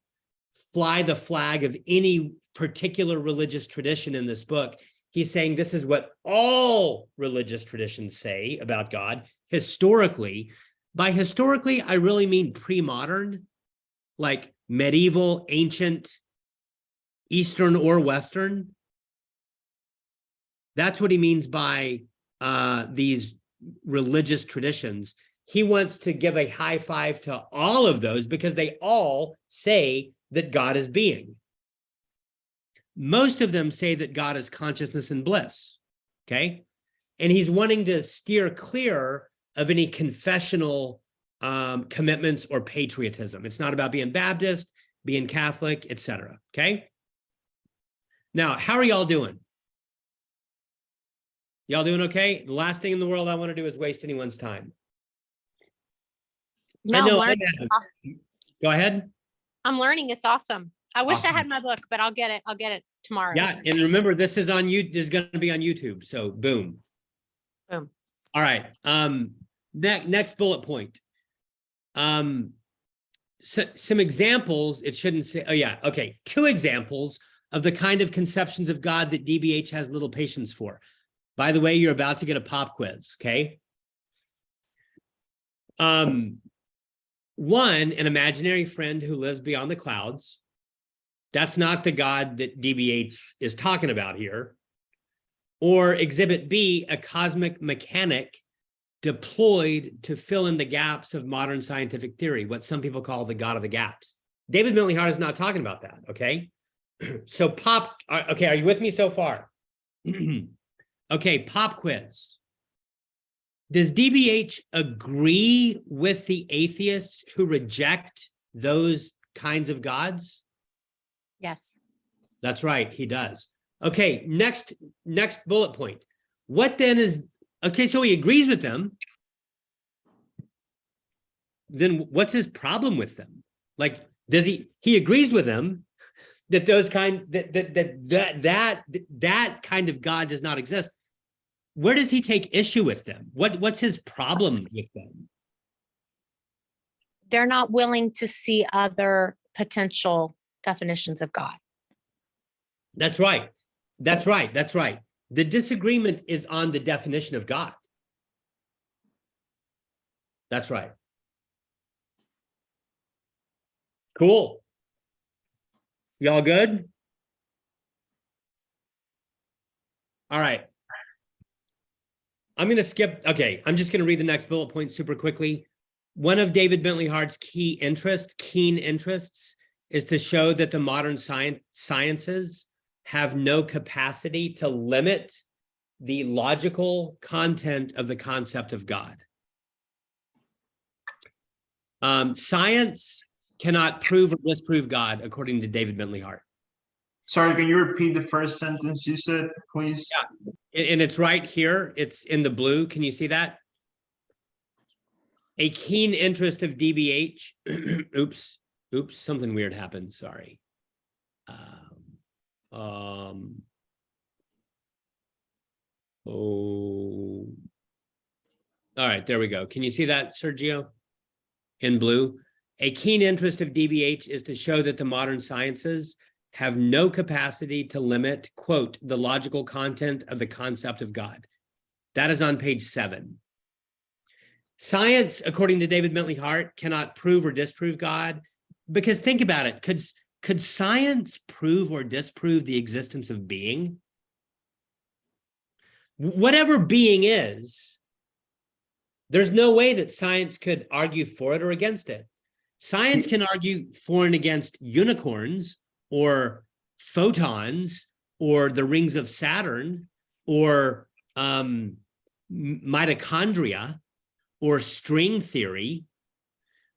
fly the flag of any particular religious tradition in this book. He's saying this is what all religious traditions say about God historically. By historically, I really mean pre-modern, like medieval, ancient, Eastern or Western. That's what he means by these religious traditions. He wants to give a high five to all of those because they all say that God is being. Most of them say that God is consciousness and bliss, okay? And he's wanting to steer clear of any confessional commitments or patriotism. It's not about being Baptist, being Catholic, etc., okay? Now, how are y'all doing? Y'all doing okay? The last thing in the world I want to do is waste anyone's time. No, I know. Go ahead. I'm learning. It's awesome. I wish Awesome. I had my book, but I'll get it. I'll get it tomorrow. Yeah, and remember, this is on you. This is going to be on YouTube. So, boom. Boom. All right. Next bullet point. Some examples. It shouldn't say. Oh yeah. Okay. 2 examples of the kind of conceptions of God that DBH has little patience for. By the way, you're about to get a pop quiz. Okay. One, an imaginary friend who lives beyond the clouds. That's not the God that DBH is talking about here. Or exhibit B, a cosmic mechanic deployed to fill in the gaps of modern scientific theory, what some people call the God of the gaps. David Bentley Hart is not talking about that, okay? So okay, are you with me so far? Okay, pop quiz. Does DBH agree with the atheists who reject those kinds of gods? Yes. That's right, he does. Okay, next bullet point. What then is, okay, so he agrees with them. Then what's his problem with them? Like, does he agrees with them that those kind, that kind of God does not exist. Where does he take issue with them? What's his problem with them? They're not willing to see other potential definitions of God. That's right. That's right. The disagreement is on the definition of God. That's right. Cool. Y'all good? All right. I'm going to skip. Okay. I'm just going to read the next bullet point super quickly. One of David Bentley Hart's keen interests, is to show that the modern sciences have no capacity to limit the logical content of the concept of God. Science cannot prove or disprove God, according to David Bentley Hart. Sorry, can you repeat the first sentence you said, please? Yeah. And it's right here. It's in the blue. Can you see that? A keen interest of DBH. Oops, something weird happened. Sorry. Oh. All right, there we go. Can you see that, Sergio? In blue. A keen interest of DBH is to show that the modern sciences have no capacity to limit, quote, the logical content of the concept of God. That is on page 7. Science, according to David Bentley Hart, cannot prove or disprove God, because think about it. Could science prove or disprove the existence of being? Whatever being is, there's no way that science could argue for it or against it. Science can argue for and against unicorns or photons or the rings of Saturn or mitochondria or string theory,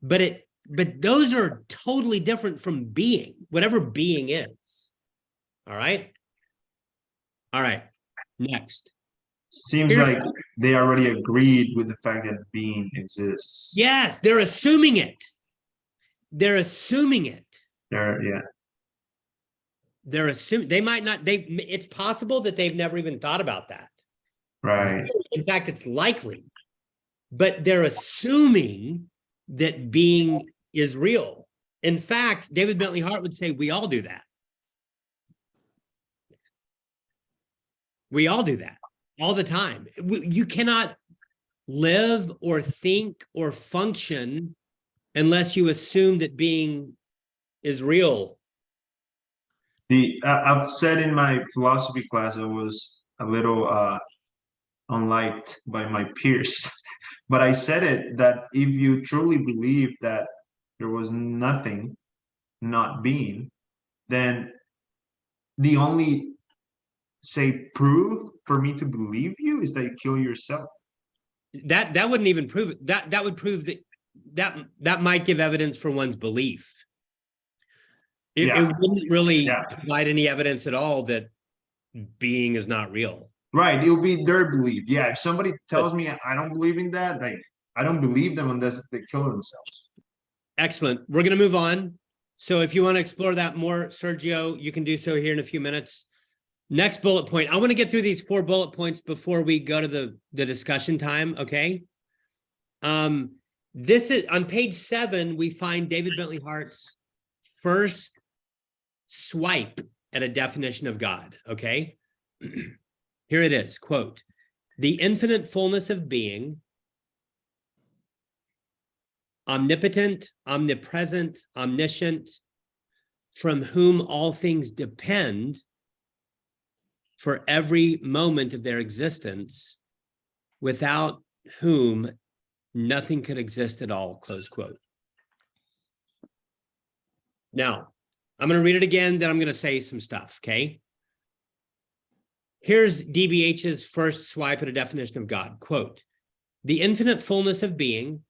but those are totally different from being, whatever being is. All right. Next. Seems like they already agreed with the fact that being exists. Yes, they're assuming it. They're assuming it. Yeah. They're assuming they might not. It's possible that they've never even thought about that. Right. In fact, it's likely, but they're assuming that being is real. In fact, David Bentley Hart would say we all do that. We all do that all the time. You cannot live or think or function unless you assume that being is real. I've said in my philosophy class I was a little unliked by my peers, but I said it that if you truly believe that there was nothing not being, then the only proof for me to believe you is that you kill yourself. That wouldn't even prove it. That would prove that might give evidence for one's belief. It wouldn't really provide any evidence at all that being is not real. Right. It'll be their belief. Yeah. If somebody tells me I don't believe in that, like I don't believe them unless they kill themselves. Excellent. We're going to move on. So if you want to explore that more, Sergio, you can do so here in a few minutes. Next bullet point. I want to get through these 4 bullet points before we go to the discussion time. Okay. This is on page 7. We find David Bentley Hart's first swipe at a definition of God. Okay. Here it is, quote, the infinite fullness of being, omnipotent, omnipresent, omniscient, from whom all things depend for every moment of their existence, without whom nothing could exist at all, close quote. Now, I'm going to read it again, then I'm going to say some stuff, okay? Here's DBH's first swipe at a definition of God. Quote, the infinite fullness of being,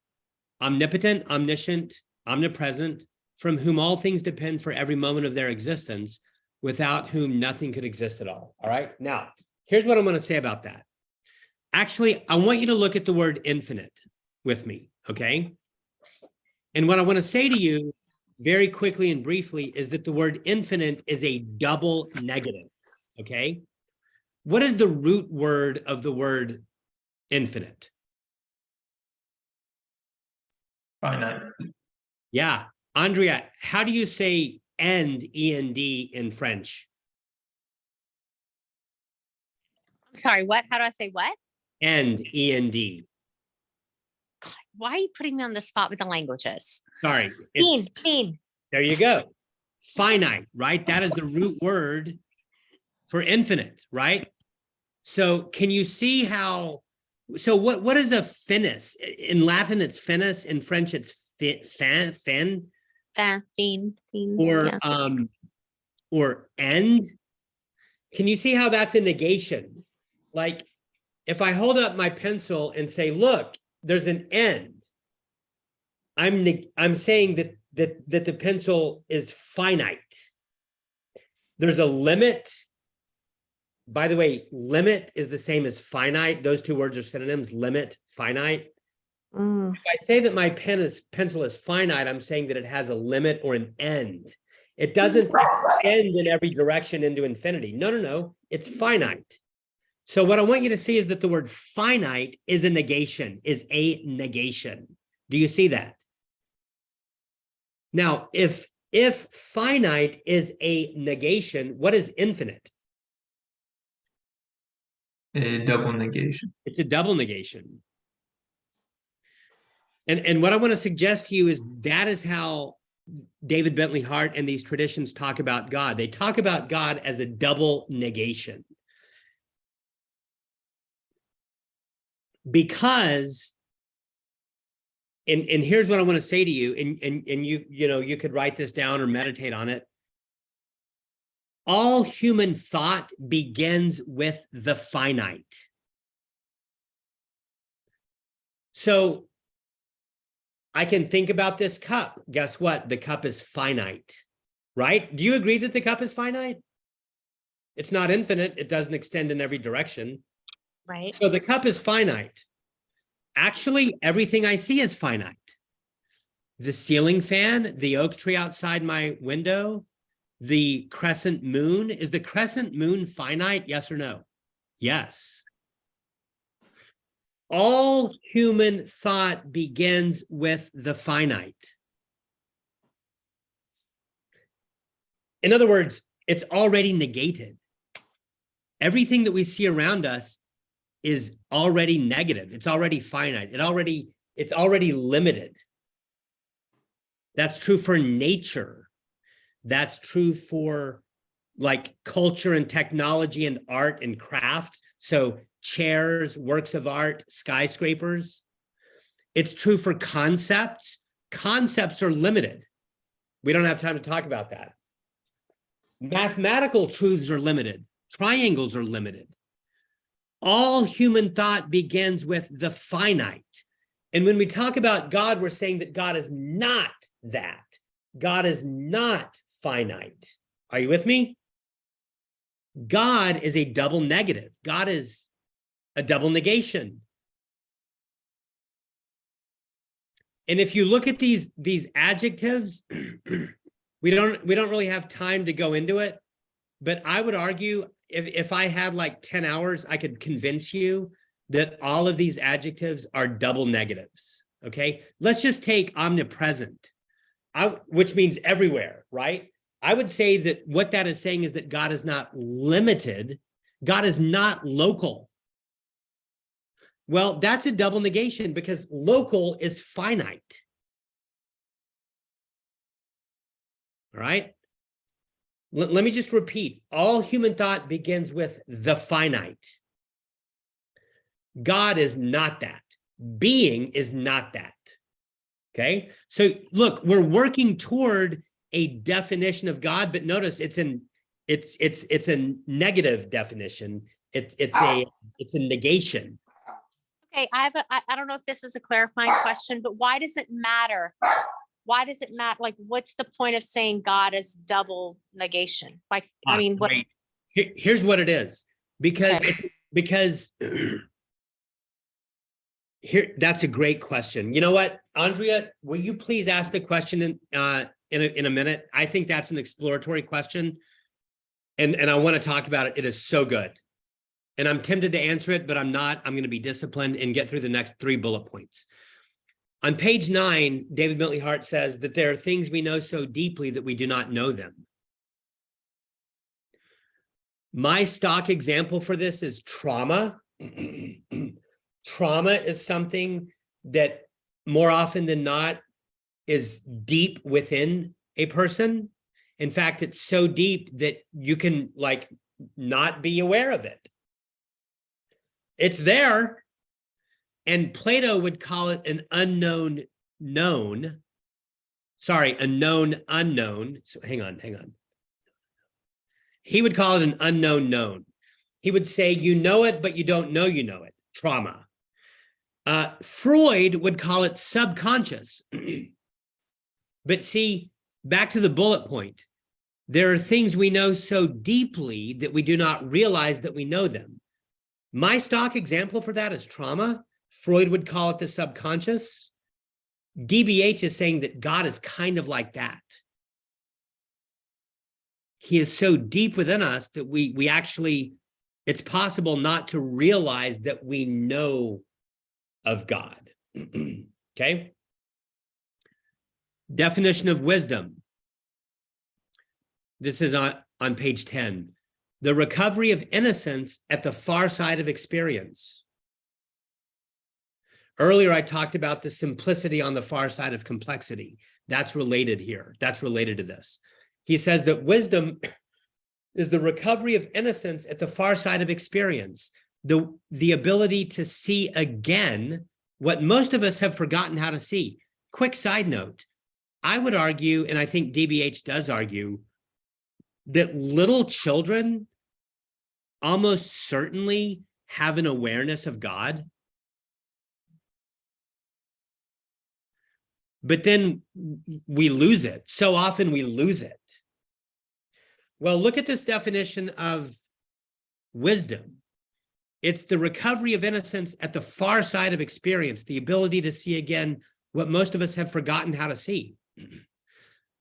omnipotent, omniscient, omnipresent, from whom all things depend for every moment of their existence, without whom nothing could exist at all. All right. Now, here's what I'm going to say about that. Actually, I want you to look at the word infinite with me. Okay. And what I want to say to you very quickly and briefly is that the word infinite is a double negative. Okay. What is the root word of the word infinite? Finite. Yeah. Andrea, how do you say end, E-N-D, in French? Sorry, what? How do I say what? End, E-N-D. God, why are you putting me on the spot with the languages? Sorry. it's- Fiend. There you go. Finite, right? That is the root word for infinite, right? So can you see how, so what is a finis? In Latin, it's finis. In French, it's fin, Fiend. or, or end. Can you see how that's a negation? Like if I hold up my pencil and say, look, there's an end. I'm saying that the pencil is finite. There's a limit. By the way, limit is the same as finite. Those two words are synonyms, limit, finite. If I say that my pencil is finite, I'm saying that it has a limit or an end. It doesn't extend in every direction into infinity. No, it's finite. So what I want you to see is that the word finite is a negation, is a negation. Do you see that? Now, if finite is a negation, what is infinite? A double negation. It's a double negation. And what I want to suggest to you is that is how David Bentley Hart and these traditions talk about God. They talk about God as a double negation. Because, and here's what I want to say to you, and you could write this down or meditate on it. All human thought begins with the finite. So I can think about this cup. Guess what? The cup is finite, right? Do you agree that the cup is finite? It's not infinite. It doesn't extend in every direction. Right. So the cup is finite. Actually, everything I see is finite. The ceiling fan, the oak tree outside my window, the crescent moon. Is the crescent moon finite? Yes or no? Yes. All human thought begins with the finite. In other words, it's already negated. Everything that we see around us is already negative. It's already finite. It's already limited. That's true for nature. That's true for like culture and technology and art and craft. So chairs, works of art, skyscrapers. It's true for concepts. Concepts are limited. We don't have time to talk about that. Mathematical truths are limited. Triangles are limited. All human thought begins with the finite. And when we talk about God, we're saying that God is not that. God is not finite. Are you with me? God is a double negative. God is a double negation. And if you look at these adjectives, we don't really have time to go into it, but I would argue if I had like 10 hours, I could convince you that all of these adjectives are double negatives. Okay, let's just take omnipresent, which means everywhere, right? I would say that what that is saying is that God is not limited. God is not local. Well, that's a double negation because local is finite. All right. Let me just repeat. All human thought begins with the finite. God is not that. Being is not that. Okay. So look, we're working toward a definition of God, but notice it's a negative definition. It's a negation. Okay, I don't know if this is a clarifying question, but why does it matter? Why does it matter? Like, what's the point of saying God is double negation? Like, I mean, what? Here's what it is. Because here, that's a great question. You know what, Andrea, will you please ask the question in a minute? I think that's an exploratory question, and I want to talk about it. It is so good. And I'm tempted to answer it, but I'm not. I'm going to be disciplined and get through the next 3 bullet points. On page 9, David Bentley Hart says that there are things we know so deeply that we do not know them. My stock example for this is trauma. Trauma is something that more often than not is deep within a person. In fact, it's so deep that you can like not be aware of it. It's there. And Plato would call it an unknown known. Sorry, a known unknown. So hang on. He would call it an unknown known. He would say, you know it, but you don't know you know it. Trauma. Freud would call it subconscious. But see, back to the bullet point, there are things we know so deeply that we do not realize that we know them. My stock example for that is trauma. Freud would call it the subconscious. DBH is saying that God is kind of like that. He is so deep within us that we actually, it's possible not to realize that we know of God. Okay? Definition of wisdom. This is on page 10. The recovery of innocence at the far side of experience. Earlier, I talked about the simplicity on the far side of complexity. That's related here. That's related to this. He says that wisdom is the recovery of innocence at the far side of experience, the ability to see again what most of us have forgotten how to see. Quick side note, I would argue, and I think DBH does argue, that little children almost certainly have an awareness of God. But then we lose it. So often we lose it. Well, look at this definition of wisdom. It's the recovery of innocence at the far side of experience, the ability to see again what most of us have forgotten how to see,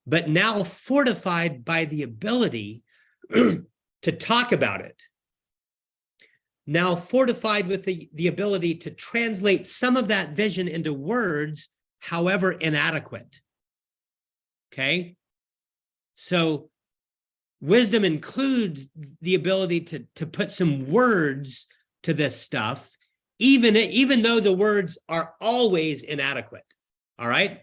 but now fortified by the ability to talk about it. Now fortified with the ability to translate some of that vision into words, however inadequate. Okay? So wisdom includes the ability to put some words to this stuff, even though the words are always inadequate. All right?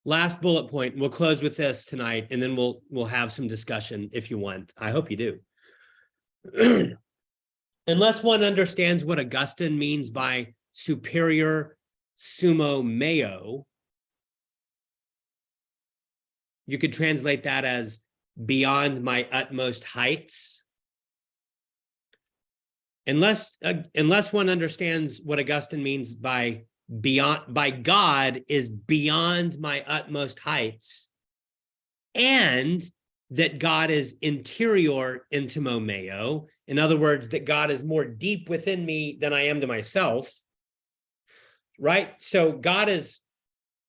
Last bullet point. We'll close with this tonight, and then we'll have some discussion if you want. I hope you do. Unless one understands what Augustine means by superior sumo meo, you could translate that as beyond my utmost heights. Unless one understands what Augustine means by God is beyond my utmost heights, and that God is interior intimo meo, in other words, that God is more deep within me than I am to myself, right? So God is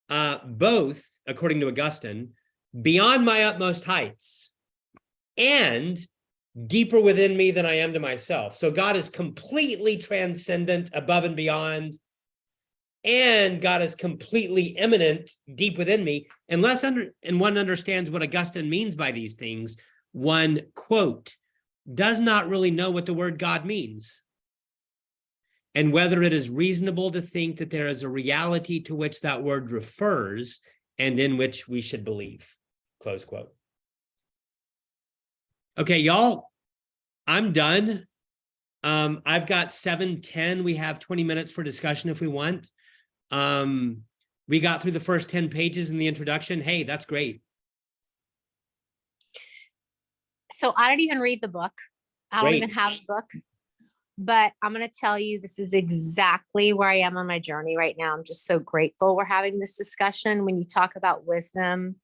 both, according to Augustine, beyond my utmost heights and deeper within me than I am to myself. So God is completely transcendent, above and beyond, and God is completely immanent, deep within me. Unless one understands what Augustine means by these things, one, quote, does not really know what the word God means, and whether it is reasonable to think that there is a reality to which that word refers and in which we should believe, close quote. Okay, y'all, I'm done. I've got 7:10. We have 20 minutes for discussion if we want. We got through the first 10 pages in the introduction. Hey, that's great. So I don't even read the book. I don't Great. even have the book, but I'm going to tell you, this is exactly where I am on my journey right now. I'm just so grateful we're having this discussion. When you talk about wisdom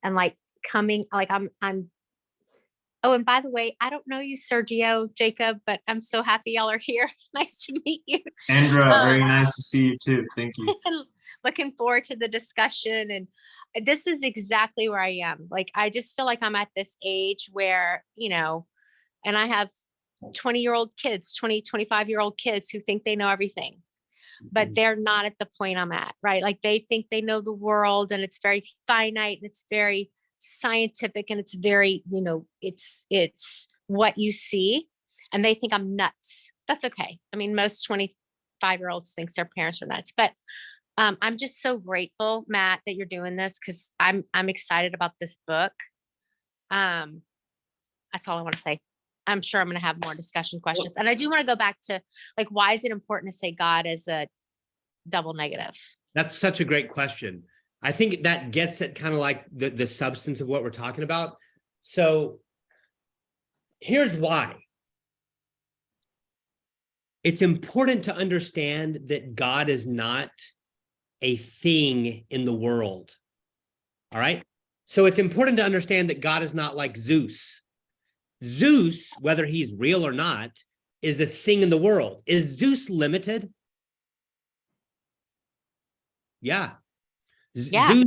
and like coming, like I'm, oh, and by the way, I don't know you, Sergio, Jacob, but I'm so happy y'all are here. Nice to meet you. Andra, very nice to see you too. Thank you. Looking forward to the discussion. And this is exactly where I am. Like, I just feel like I'm at this age where, you know, and I have 20-year-old kids, 25-year-old kids who think they know everything, but they're not at the point I'm at, right? Like they think they know the world and it's very finite and it's very scientific and it's very, it's what you see, and they think I'm nuts. That's okay. I mean, most 25-year-olds think their parents are nuts, but I'm just so grateful, Matt, that you're doing this, because I'm excited about this book. That's all I want to say. I'm sure I'm going to have more discussion questions. And I do want to go back to, like, why is it important to say God is a double negative? That's such a great question. I think that gets at kind of like the substance of what we're talking about. So here's why. It's important to understand that God is not a thing in the world. All right? So it's important to understand that God is not like Zeus. Zeus, whether he's real or not, is a thing in the world. Is Zeus limited? Yeah. Yeah.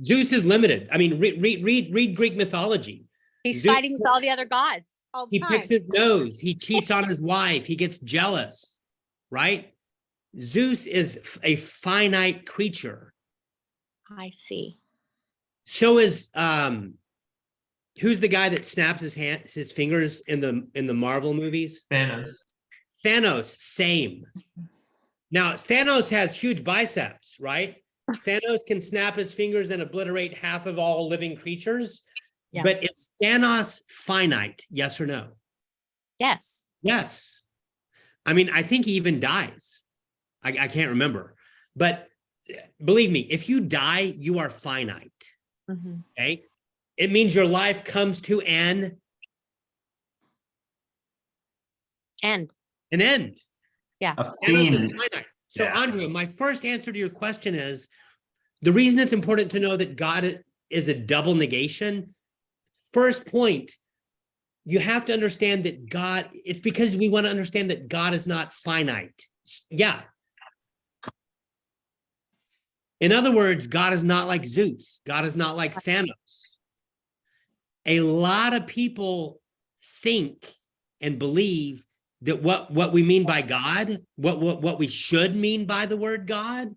Zeus is limited. I mean, read Greek mythology. He's Zeus, fighting with all the other gods all the he time. picks his nose. He cheats on his wife. He gets jealous, right? Zeus is a finite creature. I see. So is who's the guy that snaps his fingers in the Marvel movies? Thanos. Thanos, same. Now, Thanos has huge biceps, right? Thanos can snap his fingers and obliterate half of all living creatures. Yeah. But is Thanos finite? Yes or no? Yes. Yes. I mean, I think he even dies. I can't remember. But believe me, if you die, you are finite. Mm-hmm. Okay? It means your life comes to an End. Yeah. A Thanos is theme. finite. So, Yeah. Andrea, my first answer to your question is the reason it's important to know that God is a double negation. First point, you have to understand that God, it's because we want to understand that God is not finite. Yeah. In other words, God is not like Zeus. God is not like Thanos. A lot of people think and believe that what we mean by God, what we should mean by the word God,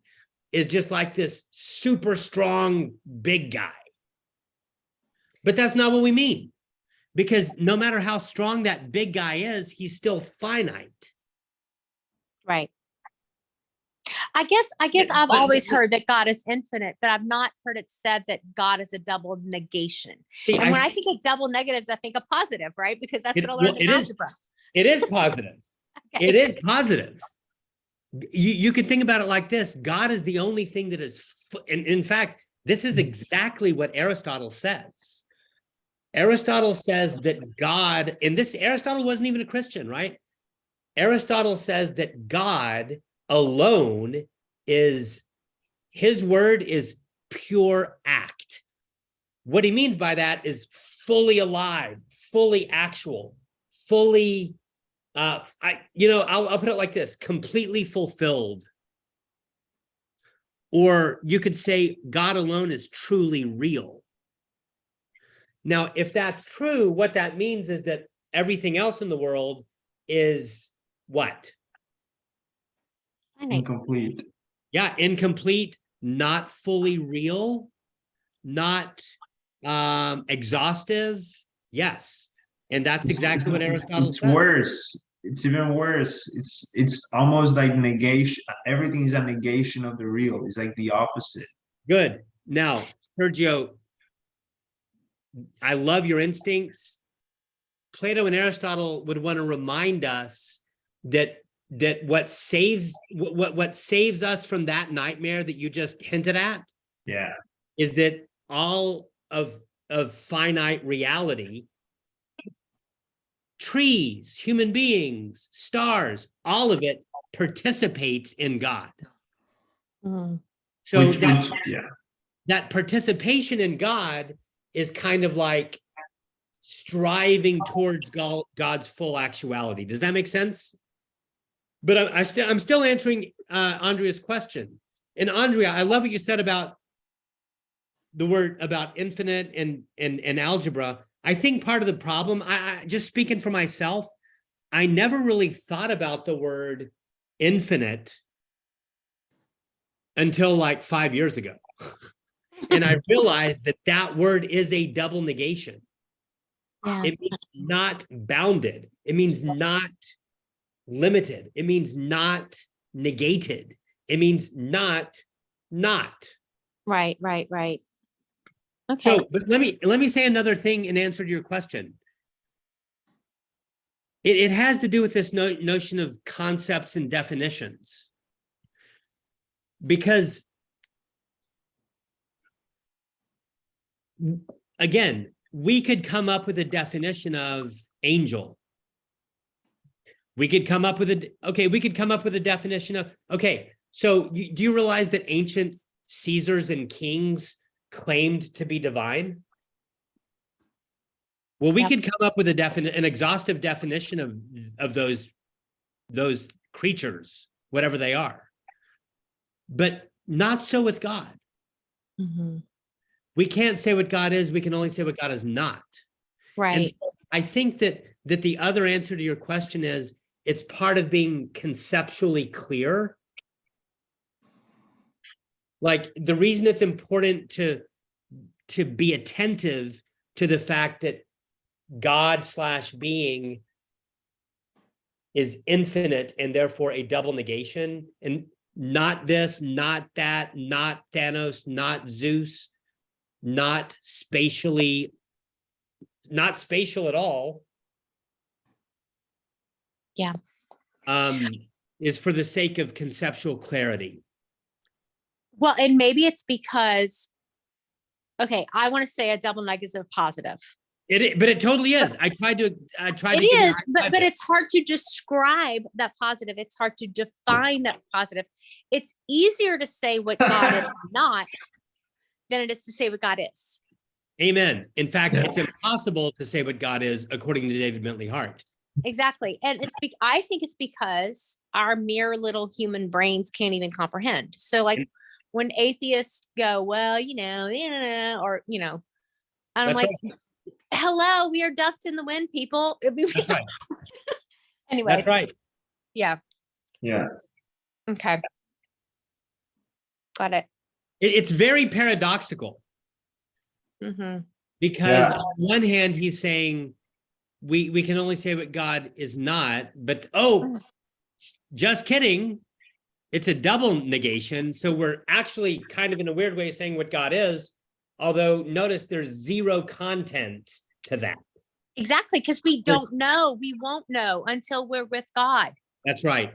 is just like this super strong big guy. But that's not what we mean, because no matter how strong that big guy is, he's still finite. Right. I guess I've always heard that God is infinite, but I've not heard it said that God is a double negation. See, And when I think of double negatives, I think of positive, right? Because that's what I learned in it is- algebra. It is positive. Okay. It is positive. You can think about it like this. God is the only thing that is, in fact, this is exactly what Aristotle says. Aristotle says that God, and this, Aristotle wasn't even a Christian, right? Aristotle says that God alone is, his word is pure act. What he means by that is fully alive, fully actual, fully, I'll put it like this, completely fulfilled. Or you could say God alone is truly real. Now, if that's true, what that means is that everything else in the world is what? Incomplete. Yeah, incomplete, not fully real, not exhaustive. Yes. And that's exactly what Aristotle It's says. worse. It's even worse. It's almost like negation. Everything is a negation of the real. It's like the opposite. Good. Now, Sergio, I love your instincts. Plato and Aristotle would want to remind us that what saves us from that nightmare that you just hinted at, Yeah. is that all of finite reality, trees, human beings, stars, all of it participates in God. Mhm. So Yeah. that participation in God is kind of like striving towards God's full actuality. Does that make sense? But I'm still answering Andrea's question. And Andrea, I love what you said about the word about infinite and algebra. I think part of the problem, I just speaking for myself, I never really thought about the word infinite until like 5 years ago. And I realized that that word is a double negation. Yeah. It means not bounded. It means not limited. It means not negated. It means not. Right. Okay. So, but let me say another thing in answer to your question. It has to do with this notion of concepts and definitions. Because again, we could come up with a definition of angel. We could come up with a definition of, okay, so do you realize that ancient Caesars and kings claimed to be divine? Well, we could come up with an exhaustive definition of those creatures, whatever they are. But not so with God. Mm-hmm. We can't say what God is, we can only say what God is not. Right. And so I think that the other answer to your question is it's part of being conceptually clear. Like the reason it's important to be attentive to the fact that God/being is infinite and therefore a double negation, and not this, not that, not Thanos, not Zeus, not spatial at all. Yeah. Is for the sake of conceptual clarity. Well, and maybe it's because, okay, I want to say a double negative positive. But it totally is. I tried to It is, but it's hard to describe that positive. It's hard to define that positive. It's easier to say what God is not than it is to say what God is. Amen. In fact, Yeah. it's impossible to say what God is, according to David Bentley Hart. Exactly. And I think it's because our mere little human brains can't even comprehend. So like when atheists go, well, or, and I'm like, hello, we are dust in the wind, people. That's right. Anyway. That's right. Yeah. Yeah. Okay. Got it. It's very paradoxical. Mm-hmm. Because on one hand, he's saying we can only say what God is not, but just kidding. It's a double negation. So we're actually kind of in a weird way saying what God is, although notice there's zero content to that. Exactly, because we don't know. We won't know until we're with God. That's right.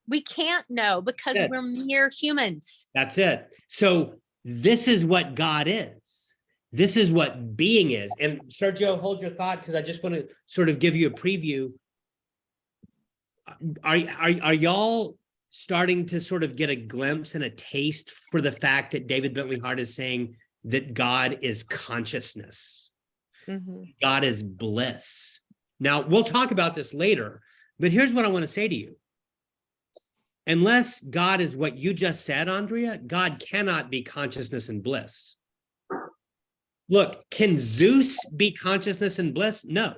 We can't know because we're mere humans. That's it. So this is what God is. This is what being is. And Sergio, hold your thought, because I just want to sort of give you a preview. Are y'all starting to sort of get a glimpse and a taste for the fact that David Bentley Hart is saying that God is consciousness? Mm-hmm. God is bliss. Now, we'll talk about this later, but here's what I want to say to you. Unless God is what you just said, Andrea, God cannot be consciousness and bliss. Look, can Zeus be consciousness and bliss? No.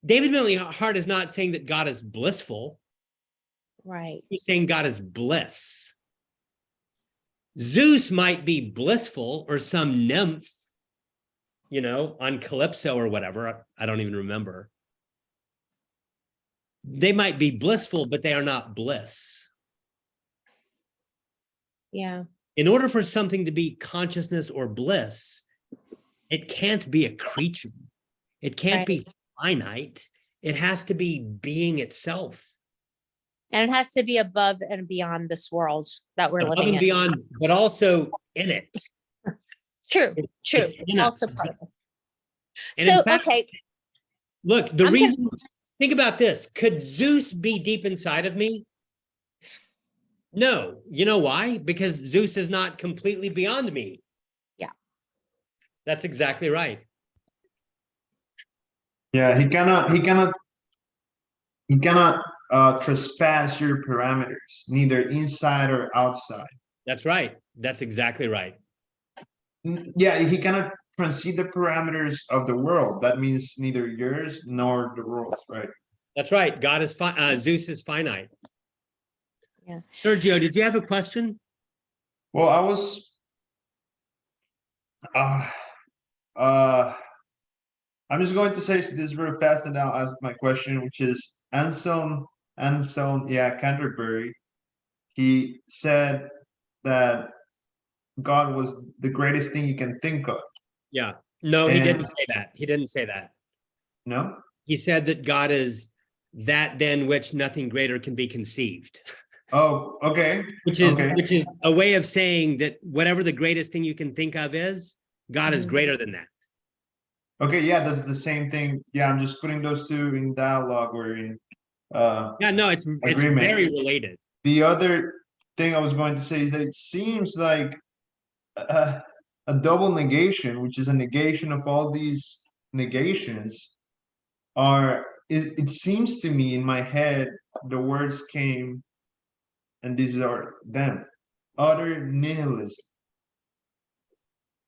David Bentley Hart is not saying that God is blissful. Right. He's saying God is bliss. Zeus might be blissful, or some nymph, on Calypso or whatever. I don't even remember. They might be blissful, but they are not bliss. Yeah. In order for something to be consciousness or bliss, it can't be a creature. It can't be finite. It has to be being itself. And it has to be above and beyond this world that we're living in. Above and beyond, but also in it. True. It's also part of it. So, fact, okay. Look, think about this. Could Zeus be deep inside of me? No. You know why? Because Zeus is not completely beyond me. Yeah. That's exactly right. Yeah, he cannot trespass your parameters, neither inside or outside. That's right. That's exactly right. Yeah, he cannot transcend the parameters of the world. That means neither yours nor the world's, right? That's right. God is Zeus is finite. Yeah. Sergio, did you have a question? Well, I was uh I'm just going to say this very fast and I'll ask my question, which is Anselm, yeah, Canterbury. He said that God was the greatest thing you can think of. Yeah. No, he And didn't say that. He didn't say that. no? He said that God is that than which nothing greater can be conceived, Oh, okay. which is Okay. a way of saying that whatever the greatest thing you can think of is, God is Mhm. greater than that. Okay, yeah, that's the same thing. Yeah, I'm just putting those two in dialogue or in Yeah, no, it's agreement. very related. The other thing I was going to say is that it seems like a, a double negation, which is a negation of all these negations, it seems to me in my head the words came, and these are them: utter nihilism.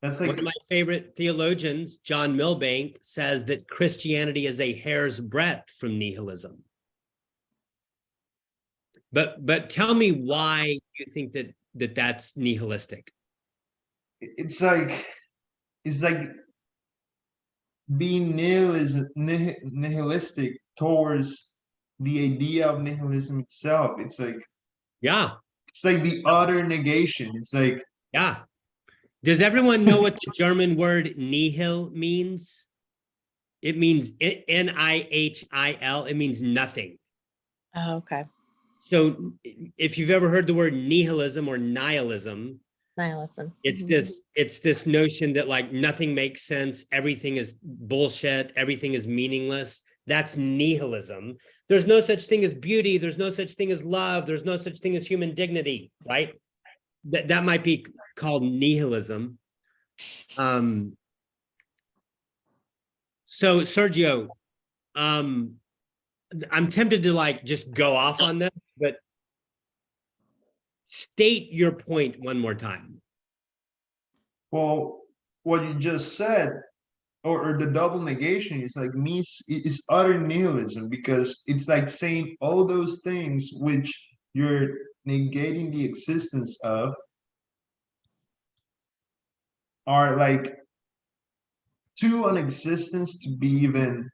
That's One like of my favorite theologians, John Milbank, says that Christianity is a hair's breadth from nihilism. But tell me why you think that's nihilistic. it's like it's like being nihilistic towards the idea of nihilism itself. Yeah, It's like the utter negation. It's like yeah. Does everyone know what the German word nihil means? It means Nihil. It means nothing. Oh, okay. So if you've ever heard the word nihilism or nihilism, Nihilism. it's Mhm. this notion that like nothing makes sense, everything is bullshit, everything is meaningless. That's nihilism. There's no such thing as beauty, there's no such thing as love, there's no such thing as human dignity, right? That might be called nihilism. So Sergio, I'm tempted to like just go off on this, but state your point one more time. well, what you just said, or the double negation is like me is utter nihilism because it's like saying all those things which you're negating the existence of are like too an existence to be even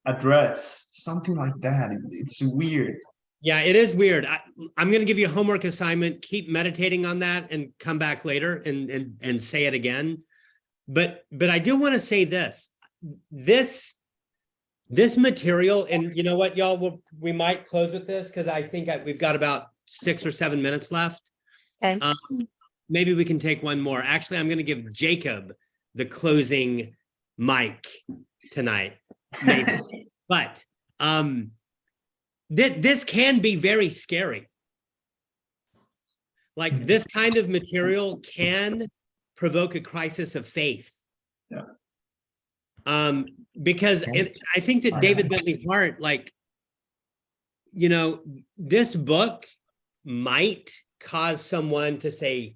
addressed, something like that. It's weird. Yeah, it is weird. I'm going to give you a homework assignment. Keep meditating on that and come back later and say it again. But I do want to say this. This material, and you know what, y'all, we might close with this because I think we've got about 6 or 7 minutes left. Okay. Maybe we can take one more. Actually, I'm going to give Jacob the closing mic tonight, maybe. But this can be very scary. Like this kind of material can provoke a crisis of faith. Yeah. Because I think that David Bentley Hart, like, you know, this book might cause someone to say,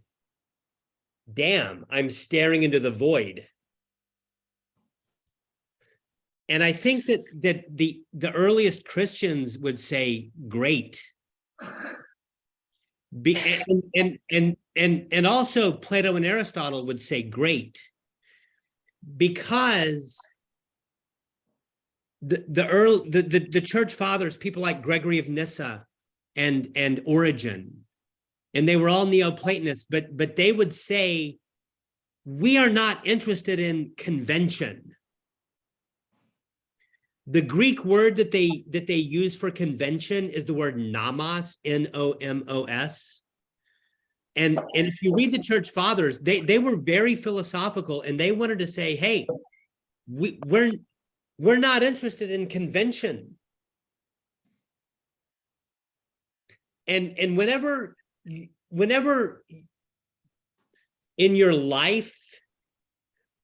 damn, I'm staring into the void. And I think that the earliest Christians would say, great. And also Plato and Aristotle would say, great. Because the church fathers, people like Gregory of Nyssa and Origen, and they were all Neoplatonists, but they would say, we are not interested in convention. The Greek word that they use for convention is the word nomos, N-O-M-O-S. And if you read the church fathers, they were very philosophical, and they wanted to say, hey, we're not interested in convention. And whenever in your life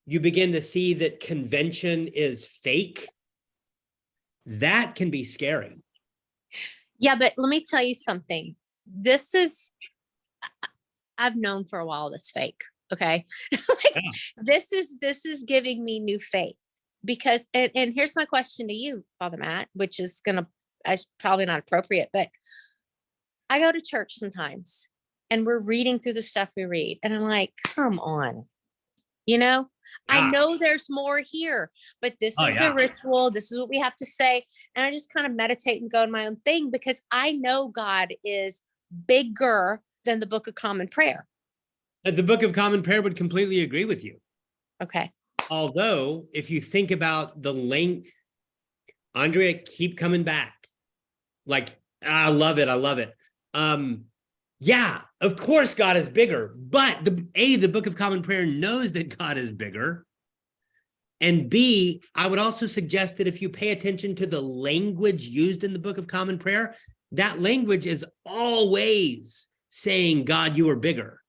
you begin to see that convention is fake, that can be scary. Yeah, but let me tell you something. I've known for a while that's fake. Okay. Like, this is giving me new faith because, and here's my question to you, Father Matt, which is probably not appropriate, but I go to church sometimes and we're reading through the stuff we read. And I'm like, come on, you know, I Yeah. know there's more here, but this Oh, is yeah. the ritual. This is what we have to say. And I just kind of meditate and go in my own thing because I know God is bigger than the Book of Common Prayer. The Book of Common Prayer would completely agree with you. Okay. Although, if you think about the length, Andrea, keep coming back. Like, I love it. I love it. Yeah, of course God is bigger, but the Book of Common Prayer knows that God is bigger. And B, I would also suggest that if you pay attention to the language used in the Book of Common Prayer, that language is always saying, God, you are bigger.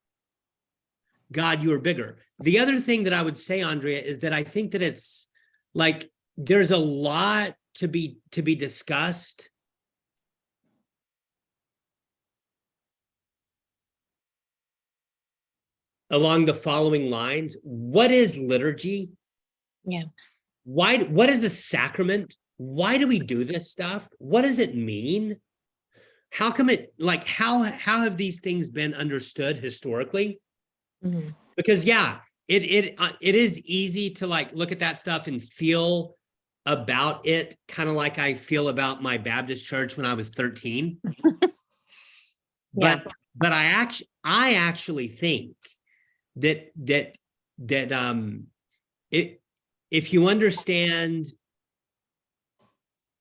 God, you are bigger. The other thing that I would say, Andrea, is that I think that it's like, there's a lot to be discussed. Along the following lines. What is liturgy? Yeah. What is a sacrament? Why do we do this stuff? What does it mean? How come how have these things been understood historically? Mm-hmm. Because yeah, it is easy to like look at that stuff and feel about it kind of like I feel about my Baptist church when I was 13. Yeah. But I actually think that if you understand,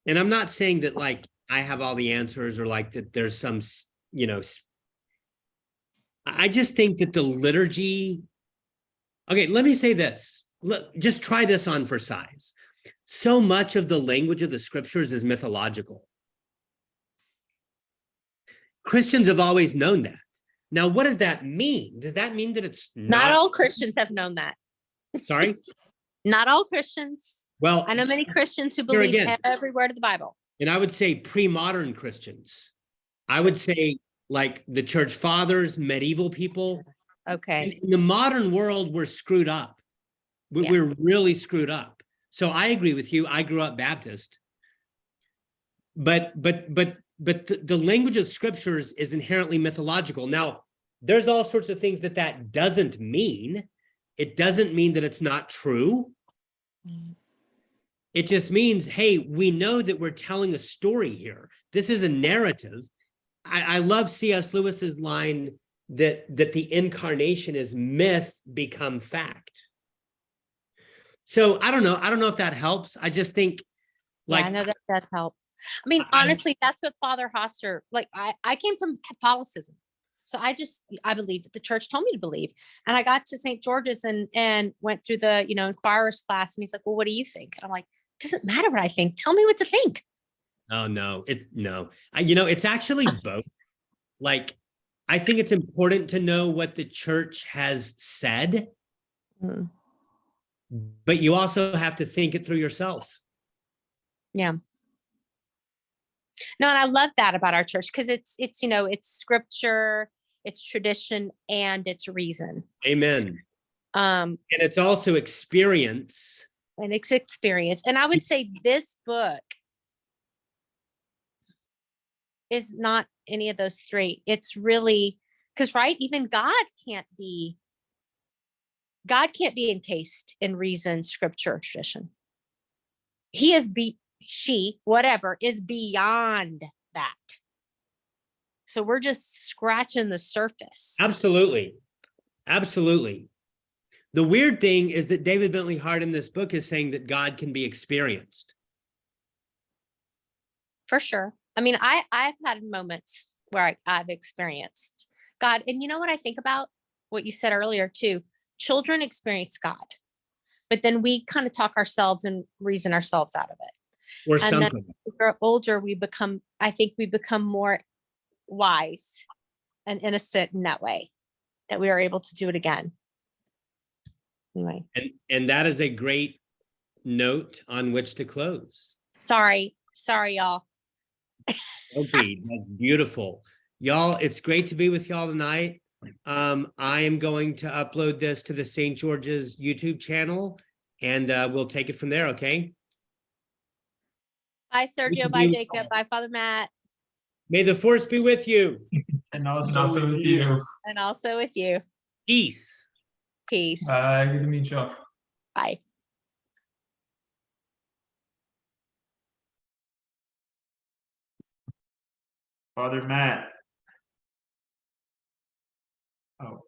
and I'm not saying that like I have all the answers or like that there's some, you know, I just think that the liturgy, okay, let me say this, just try this on for size. So much of the language of the scriptures is mythological. Christians have always known that. Now, what does that mean? Does that mean that it's Not all Christians have known that. Sorry? Not all Christians. Well, I know many Christians who here believe again. every word of the Bible. And I would say pre-modern Christians. I would say like the church fathers, medieval people. Okay. In the modern world, we're screwed up. We're really screwed up. So I agree with you. I grew up Baptist. But the language of scriptures is inherently mythological. Now, there's all sorts of things that doesn't mean. It doesn't mean that it's not true. It just means, hey, we know that we're telling a story here. This is a narrative. I love C.S. Lewis's line that the incarnation is myth become fact. So I don't know. I don't know if that helps. I just think like, I know that does help. I mean, honestly, that's what Father Hoster, like I came from Catholicism. So I believed that the church told me to believe. And I got to St. George's and went through the, inquirer's class. And he's like, well, what do you think? And I'm like, it doesn't matter what I think. Tell me what to think. Oh, no, it's actually both. Like, I think it's important to know what the church has said, but you also have to think it through yourself. Yeah. No, and I love that about our church because it's scripture, it's tradition, and it's reason. Amen. And it's also experience. And it's experience. And I would say this book is not any of those three. It's really because, right, even God can't be encased in reason, scripture, tradition. He is whatever is beyond that. So we're just scratching the surface. Absolutely. Absolutely. The weird thing is that David Bentley Hart in this book is saying that God can be experienced. For sure. I mean, I've had moments where I've experienced God. And you know what I think about what you said earlier too? Children experience God, but then we kind of talk ourselves and reason ourselves out of it. Or and something. then as we grow older, I think we become more wise and innocent in that way, that we are able to do it again. Anyway. And that is a great note on which to close. Sorry, y'all. Okay, that's beautiful. Y'all, it's great to be with y'all tonight. I am going to upload this to the St. George's YouTube channel, and we'll take it from there, okay? Bye, Sergio. Bye, Jacob. Bye, Father Matt. May the force be with you. And And also, also with with you. you. And also with you. Peace. Peace. Good to meet you. Bye. Father Matt. Oh.